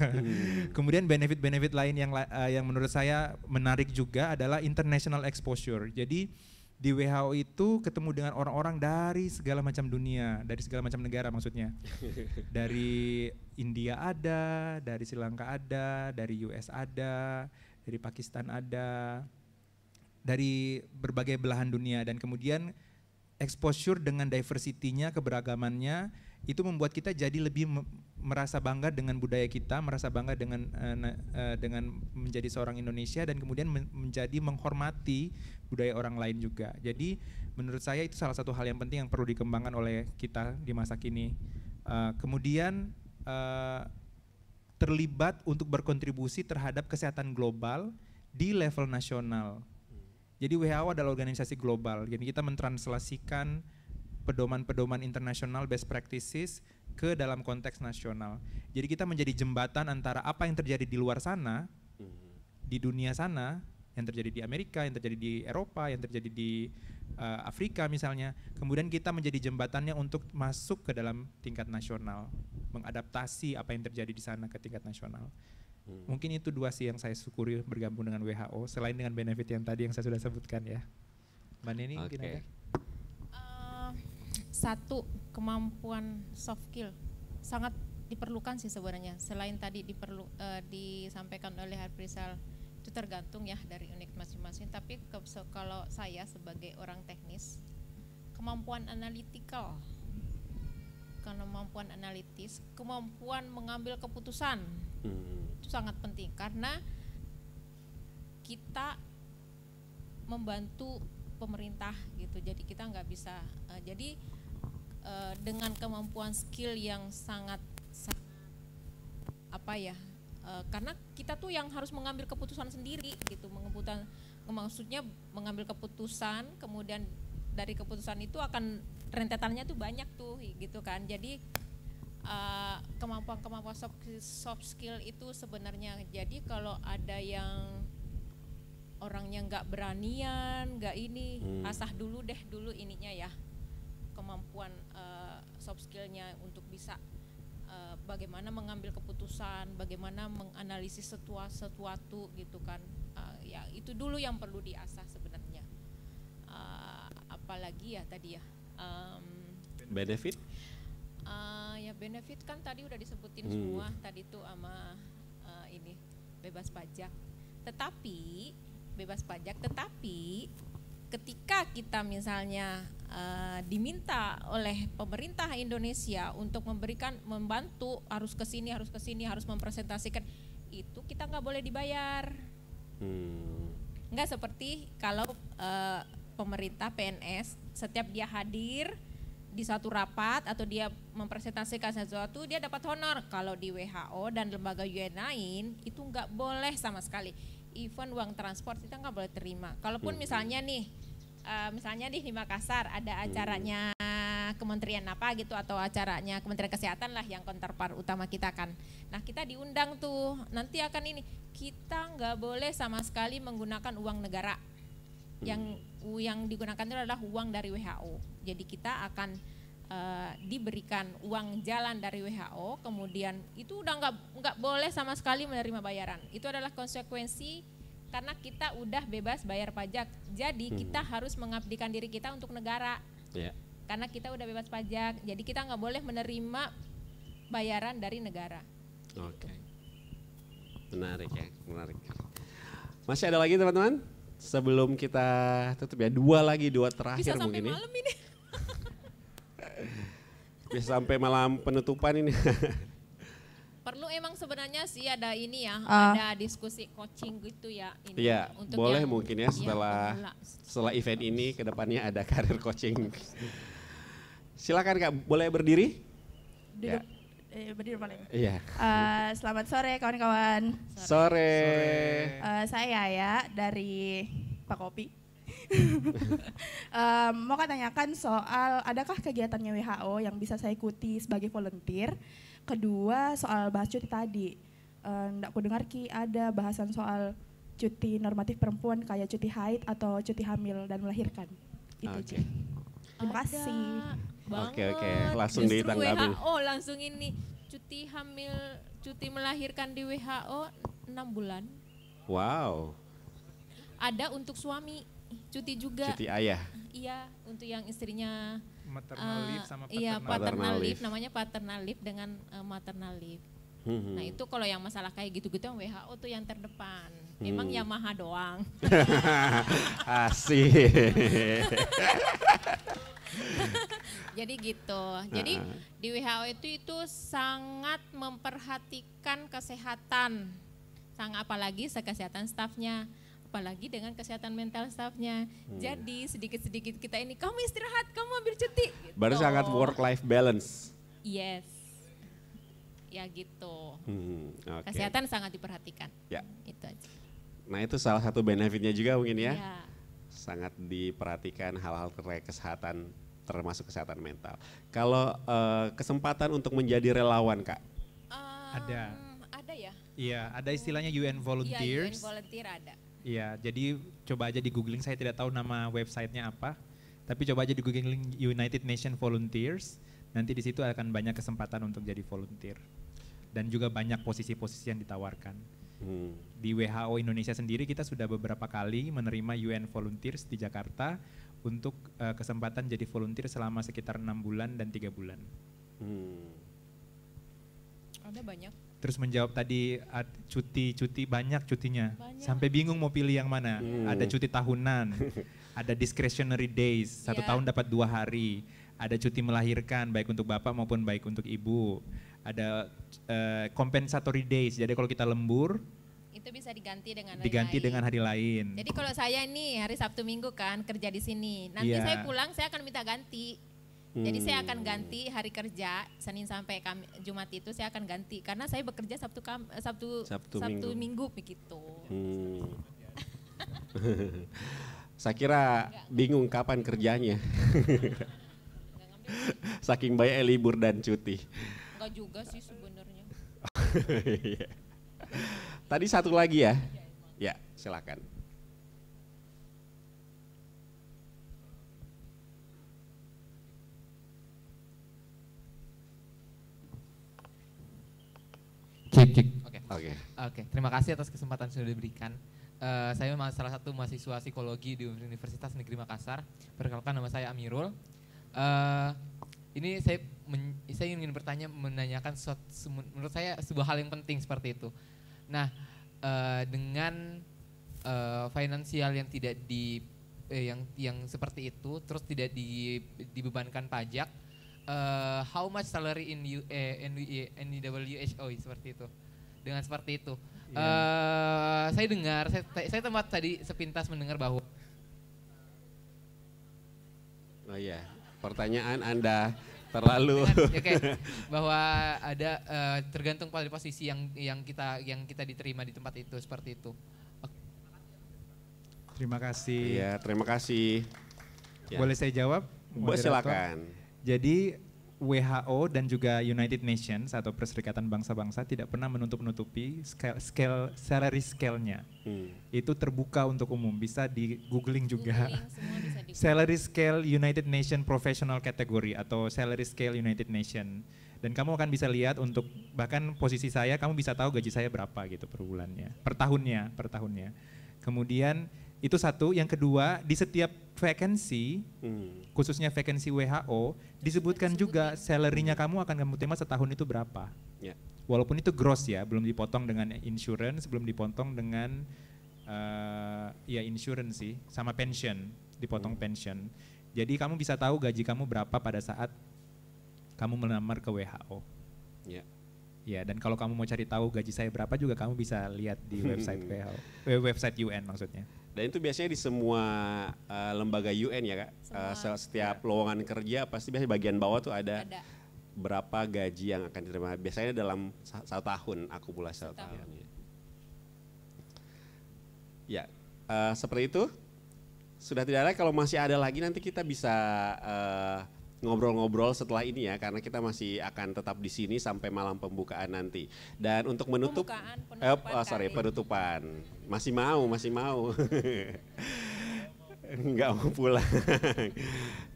Kemudian benefit-benefit lain yang menurut saya menarik juga adalah international exposure. Jadi di WHO itu ketemu dengan orang-orang dari segala macam dunia, dari segala macam negara maksudnya. Dari India ada, dari Sri Lanka ada, dari US ada, dari Pakistan ada, dari berbagai belahan dunia. Dan kemudian exposure dengan diversity-nya, keberagamannya, itu membuat kita jadi lebih merasa bangga dengan budaya kita, merasa bangga dengan menjadi seorang Indonesia, dan kemudian menjadi menghormati budaya orang lain juga. Jadi menurut saya itu salah satu hal yang penting yang perlu dikembangkan oleh kita di masa kini. Kemudian terlibat untuk berkontribusi terhadap kesehatan global di level nasional. Jadi WHO adalah organisasi global, jadi kita mentranslasikan pedoman-pedoman internasional best practices ke dalam konteks nasional. Jadi kita menjadi jembatan antara apa yang terjadi di luar sana, di dunia sana, yang terjadi di Amerika, yang terjadi di Eropa, yang terjadi di Afrika misalnya. Kemudian kita menjadi jembatannya untuk masuk ke dalam tingkat nasional, mengadaptasi apa yang terjadi di sana ke tingkat nasional. Mungkin itu dua sih yang saya syukuri bergabung dengan WHO, selain dengan benefit yang tadi yang saya sudah sebutkan ya. Mbak Neni mungkin ada? Satu, kemampuan soft skill sangat diperlukan sih sebenarnya. Selain tadi disampaikan oleh Harprisal, itu tergantung ya dari unit masing-masing. Tapi kalau saya sebagai orang teknis, kemampuan analitikal, kemampuan analitis, kemampuan mengambil keputusan itu sangat penting karena kita membantu pemerintah gitu. Jadi kita nggak bisa dengan kemampuan skill yang sangat karena kita tuh yang harus mengambil keputusan sendiri gitu, maksudnya mengambil keputusan, kemudian dari keputusan itu akan rentetannya tuh banyak tuh gitu kan. Jadi kemampuan soft skill itu sebenarnya, jadi kalau ada yang orangnya nggak beranian, nggak asah dulu ininya ya, kemampuan soft skillnya untuk bisa bagaimana mengambil keputusan, bagaimana menganalisis sesuatu gitu kan, ya itu dulu yang perlu diasah sebenarnya. Apalagi ya tadi ya benefit? Ya benefit kan tadi udah disebutin semua tadi tuh sama ini bebas pajak. Tetapi ketika kita misalnya diminta oleh pemerintah Indonesia untuk membantu harus ke sini, harus mempresentasikan, itu kita nggak boleh dibayar. Nggak seperti kalau pemerintah PNS setiap dia hadir di suatu rapat atau dia mempresentasikan sesuatu dia dapat honor. Kalau di WHO dan lembaga UN lain itu nggak boleh sama sekali. Even uang transport kita nggak boleh terima. Kalaupun misalnya nih di Makassar ada acaranya kementerian apa gitu atau acaranya Kementerian Kesehatan lah yang counterpart utama kita kan. Nah kita diundang tuh, nanti akan kita nggak boleh sama sekali menggunakan uang negara. Yang digunakan itu adalah uang dari WHO. Jadi kita akan diberikan uang jalan dari WHO, kemudian itu udah nggak boleh sama sekali menerima bayaran. Itu adalah konsekuensi karena kita udah bebas bayar pajak. Jadi kita harus mengabdikan diri kita untuk negara. Karena kita udah bebas pajak, jadi kita nggak boleh menerima bayaran dari negara. Oke. Menarik ya, menarik. Masih ada lagi teman-teman? Sebelum kita tutup ya, dua terakhir bisa mungkin ya. Bisa sampai malam ini. Bisa sampai malam penutupan ini. Perlu emang sebenarnya sih ada ini ya, ada diskusi coaching gitu ya. Iya, boleh mungkin ya setelah event ini ke depannya ada karir coaching. Silakan Kak, boleh berdiri? Duduk. Berdiri paling. Iya. Selamat sore kawan-kawan. Sore. Saya ya dari Pak Kopi. Mau tanyakan soal adakah kegiatannya WHO yang bisa saya ikuti sebagai volunteer. Kedua soal bahas cuti tadi. Nggak ku dengar Ki ada bahasan soal cuti normatif perempuan kayak cuti haid atau cuti hamil dan melahirkan. Itu aja. Terima kasih. Oke, langsung ditanggapi. WHO langsung ini cuti melahirkan di WHO 6 bulan. Wow. Ada untuk suami cuti juga. Cuti ayah. Iya, untuk yang istrinya maternal leave sama paternal. Iya, paternal leave namanya paternal leave dengan maternal leave. Nah itu kalau yang masalah kayak gitu-gitu yang WHO tuh yang terdepan. Emang Yamaha doang. Asik. Jadi gitu. Jadi di WHO itu sangat memperhatikan kesehatan, apalagi kesehatan stafnya, apalagi dengan kesehatan mental stafnya. Jadi sedikit-sedikit kita ini, kamu istirahat, kamu ambil cuti. Gitu. Baru sangat work-life balance. Yes. Ya gitu. Okay. Kesehatan sangat diperhatikan. Ya. Itu aja. Nah itu salah satu benefitnya juga mungkin ya. Ya. Sangat diperhatikan hal-hal terkait kesehatan, termasuk kesehatan mental. Kalau kesempatan untuk menjadi relawan Kak? Ada. Ada ya? Iya, ada istilahnya UN Volunteers. Iya, UN Volunteer ada. Iya, jadi coba aja di googling, saya tidak tahu nama websitenya apa, tapi coba aja di googling United Nations Volunteers, nanti di situ akan banyak kesempatan untuk jadi volunteer. Dan juga banyak posisi-posisi yang ditawarkan. Di WHO Indonesia sendiri kita sudah beberapa kali menerima UN Volunteers di Jakarta untuk kesempatan jadi volunteer selama sekitar 6 bulan dan 3 bulan. Ada banyak. Terus menjawab tadi cuti banyak cutinya. Banyak. Sampai bingung mau pilih yang mana. Ada cuti tahunan, ada discretionary days, 1 tahun dapat 2 hari. Ada cuti melahirkan baik untuk bapak maupun baik untuk ibu. Ada compensatory days, jadi kalau kita lembur itu bisa diganti dengan hari lain. Jadi kalau saya ini hari Sabtu Minggu kan kerja di sini, nanti saya pulang saya akan minta ganti. Jadi saya akan ganti hari kerja Senin sampai Jumat itu saya akan ganti karena saya bekerja Sabtu Minggu begitu. Saya kira bingung kapan kerjanya. Saking banyak libur dan cuti. Enggak juga sih sebenarnya. Tadi satu lagi ya. Ya, silakan. Cek. Oke. Terima kasih atas kesempatan sudah diberikan. Saya memang salah satu mahasiswa psikologi di Universitas Negeri Makassar. Perkenalkan, nama saya Amirul. Ini saya ingin menanyakan menurut saya sebuah hal yang penting seperti itu. Nah, dengan finansial yang tidak yang seperti itu, terus tidak dibebankan pajak, how much salary in WHO seperti itu. Dengan seperti itu, saya dengar, saya tempat tadi sepintas mendengar bahwa pertanyaan Anda terlalu bahwa ada tergantung pada posisi yang kita diterima di tempat itu seperti itu. Terima kasih. Iya, terima kasih. Boleh saya jawab? Silakan. Jadi WHO dan juga United Nations atau Perserikatan Bangsa-Bangsa tidak pernah menutup-nutupi salary scale-nya. Itu terbuka untuk umum, bisa di googling juga. Salary scale United Nations Professional Category atau salary scale United Nations. Dan kamu akan bisa lihat untuk bahkan posisi saya, kamu bisa tahu gaji saya berapa gitu per bulannya, per tahunnya. Kemudian itu satu, yang kedua di setiap vacancy, khususnya vacancy WHO, disebutkan juga salary-nya kamu akan kamu terima setahun itu berapa. Walaupun itu gross ya, belum dipotong dengan insurance, belum dipotong dengan insurance sih, sama pension, dipotong pension. Jadi kamu bisa tahu gaji kamu berapa pada saat kamu melamar ke WHO. Ya, dan kalau kamu mau cari tahu gaji saya berapa juga kamu bisa lihat di website WHO, website UN maksudnya. Dan itu biasanya di semua lembaga UN ya Kak, setiap lowongan kerja pasti biasanya bagian bawah tuh ada berapa gaji yang akan diterima. Biasanya dalam 1 tahun, akumulasi 1 tahun. Ya, seperti itu. Sudah tidak ada, kalau masih ada lagi nanti kita bisa ngobrol-ngobrol setelah ini ya, karena kita masih akan tetap di sini sampai malam pembukaan nanti. Dan untuk menutup, penutupan. Masih mau. Enggak mau pulang.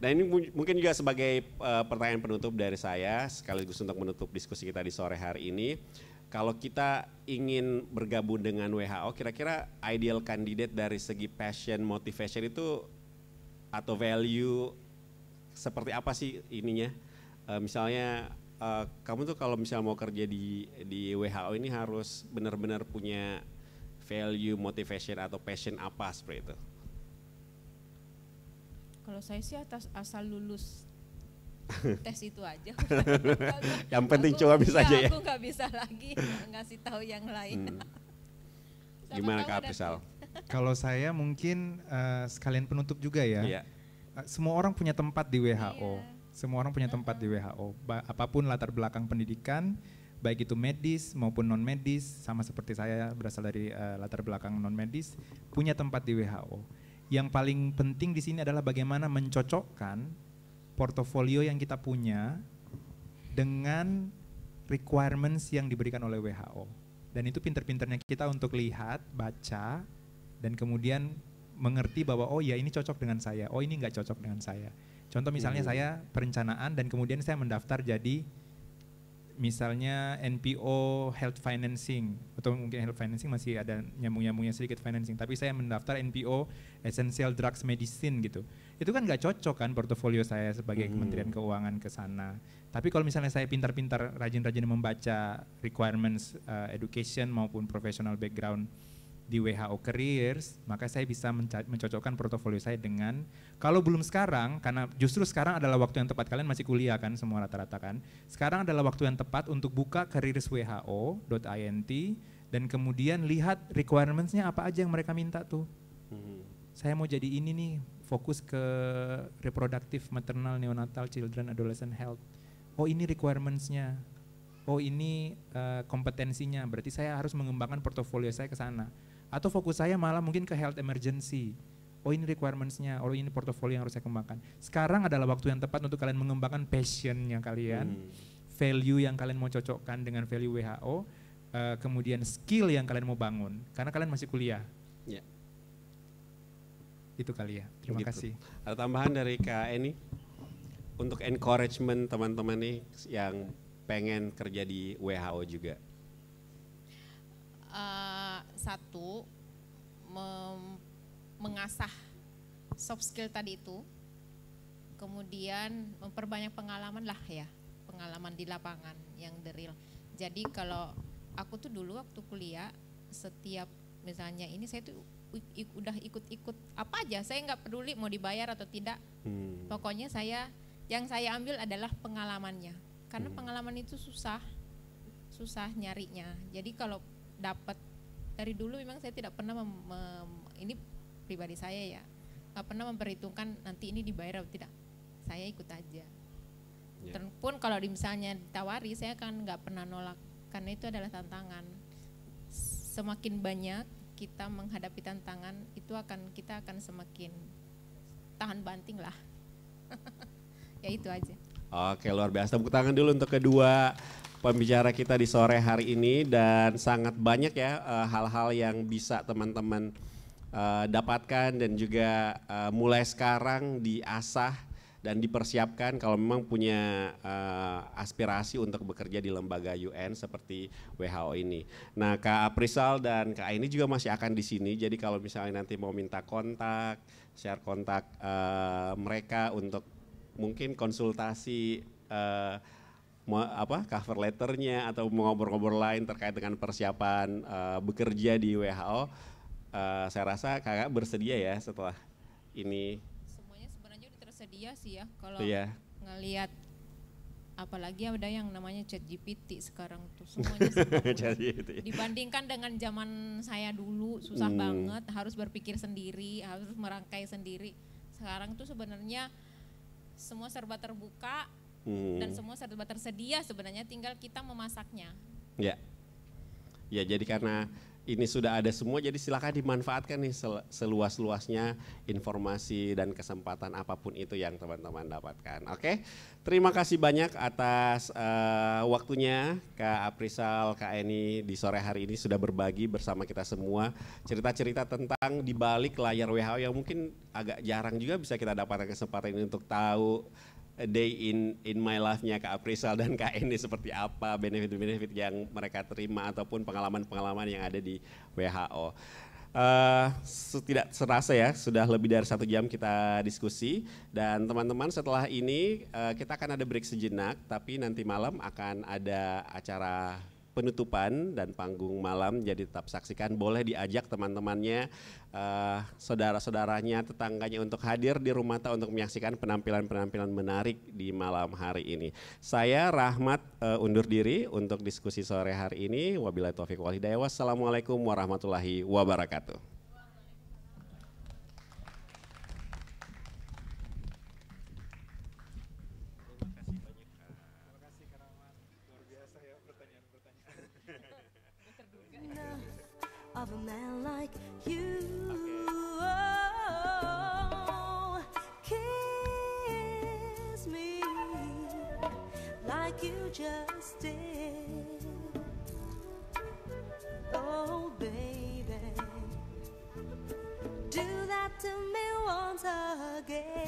Nah ini mungkin juga sebagai pertanyaan penutup dari saya, sekaligus untuk menutup diskusi kita di sore hari ini. Kalau kita ingin bergabung dengan WHO, kira-kira ideal candidate dari segi passion, motivation itu atau value seperti apa sih ininya? Misalnya kamu tuh kalau misalnya mau kerja di WHO ini harus benar-benar punya value, motivation atau passion apa seperti itu? Kalau saya sih asal lulus tes itu aja. Yang penting coba bisa aja ya. Aku nggak bisa lagi ngasih tahu yang lain. Gimana Kak Aprisal? Kalau saya mungkin sekalian penutup juga ya. Semua orang punya tempat di WHO. Semua orang punya tempat di WHO. Apapun latar belakang pendidikan, baik itu medis maupun non medis, sama seperti saya berasal dari latar belakang non medis, punya tempat di WHO. Yang paling penting di sini adalah bagaimana mencocokkan portofolio yang kita punya dengan requirements yang diberikan oleh WHO. Dan itu pinter-pinternya kita untuk lihat, baca, dan kemudian mengerti bahwa oh ya ini cocok dengan saya, oh ini nggak cocok dengan saya. Contoh misalnya saya perencanaan dan kemudian saya mendaftar jadi misalnya NPO health financing, atau mungkin health financing masih ada nyambung-nyambungnya sedikit financing, tapi saya mendaftar NPO essential drugs medicine gitu. Itu kan nggak cocok kan portofolio saya sebagai Kementerian Keuangan ke sana. Tapi kalau misalnya saya pintar-pintar, rajin-rajin membaca requirements education maupun professional background di WHO Careers, maka saya bisa mencocokkan portofolio saya dengan, kalau belum sekarang, karena justru sekarang adalah waktu yang tepat, kalian masih kuliah kan semua rata-rata kan, sekarang adalah waktu yang tepat untuk buka careerswho.int dan kemudian lihat requirements-nya apa aja yang mereka minta tuh. Saya mau jadi ini nih, fokus ke reproductive, maternal, neonatal, children, adolescent health. Oh ini requirements-nya, oh ini kompetensinya, berarti saya harus mengembangkan portofolio saya ke sana. Atau fokus saya malah mungkin ke health emergency. Oh ini requirements-nya, oh ini portofolio yang harus saya kembangkan. Sekarang adalah waktu yang tepat untuk kalian mengembangkan passion-nya kalian, value yang kalian mau cocokkan dengan value WHO, kemudian skill yang kalian mau bangun, karena kalian masih kuliah. Ya. Itu kali ya, terima kasih. Ada tambahan dari Kak Eni? Untuk encouragement teman-teman nih yang pengen kerja di WHO juga. Satu, mengasah soft skill tadi itu, kemudian memperbanyak pengalaman lah ya, pengalaman di lapangan yang the real. Jadi kalau aku tuh dulu waktu kuliah, setiap misalnya ini saya tuh udah ikut-ikut apa aja, saya nggak peduli mau dibayar atau tidak, pokoknya yang saya ambil adalah pengalamannya, karena pengalaman itu susah nyarinya. Jadi kalau dapat dari dulu memang saya tidak pernah ini pribadi saya ya, nggak pernah memperhitungkan nanti ini dibayar atau tidak, saya ikut aja. Pun kalau misalnya ditawari saya kan nggak pernah nolak, karena itu adalah tantangan. Semakin banyak kita menghadapi tantangan itu kita akan semakin tahan banting lah. Ya itu aja. Oke, luar biasa. Tepuk tangan dulu untuk kedua pembicara kita di sore hari ini, dan sangat banyak ya hal-hal yang bisa teman-teman dapatkan dan juga mulai sekarang diasah dan dipersiapkan kalau memang punya aspirasi untuk bekerja di lembaga UN seperti WHO ini. Nah, Kak Aprisal dan Kak Aini juga masih akan di sini. Jadi kalau misalnya nanti mau minta kontak, share kontak mereka untuk mungkin konsultasi cover letternya atau mau ngobrol-ngobrol lain terkait dengan persiapan bekerja di WHO, saya rasa kakak bersedia ya setelah ini. Semuanya sebenarnya udah tersedia sih ya, kalau ngelihat apalagi ada yang namanya ChatGPT sekarang tuh semuanya dibandingkan dengan zaman saya dulu susah banget, harus berpikir sendiri, harus merangkai sendiri. Sekarang tuh sebenarnya semua serba terbuka dan semua serba tersedia, sebenarnya tinggal kita memasaknya. Ya, jadi karena ini sudah ada semua, jadi silakan dimanfaatkan nih seluas-luasnya informasi dan kesempatan apapun itu yang teman-teman dapatkan. Oke, terima kasih banyak atas waktunya Kak Aprisal, Kak Eni di sore hari ini sudah berbagi bersama kita semua cerita-cerita tentang di balik layar WHO yang mungkin agak jarang juga bisa kita dapatkan kesempatan ini untuk tahu day in my life-nya Kak Aprisal dan Kak Eni seperti apa, benefit-benefit yang mereka terima ataupun pengalaman-pengalaman yang ada di WHO. Tidak serasa ya, sudah lebih dari 1 jam kita diskusi, dan teman-teman setelah ini kita akan ada break sejenak, tapi nanti malam akan ada acara penutupan dan panggung malam, jadi tetap saksikan. Boleh diajak teman-temannya, saudara-saudaranya, tetangganya untuk hadir di Rumah Ta untuk menyaksikan penampilan-penampilan menarik di malam hari ini. Saya Rahmat undur diri untuk diskusi sore hari ini. Wabillahi taufiq wal hidayah. Wassalamualaikum warahmatullahi wabarakatuh. Of a man like you, oh, kiss me like you just did. Oh baby, do that to me once again.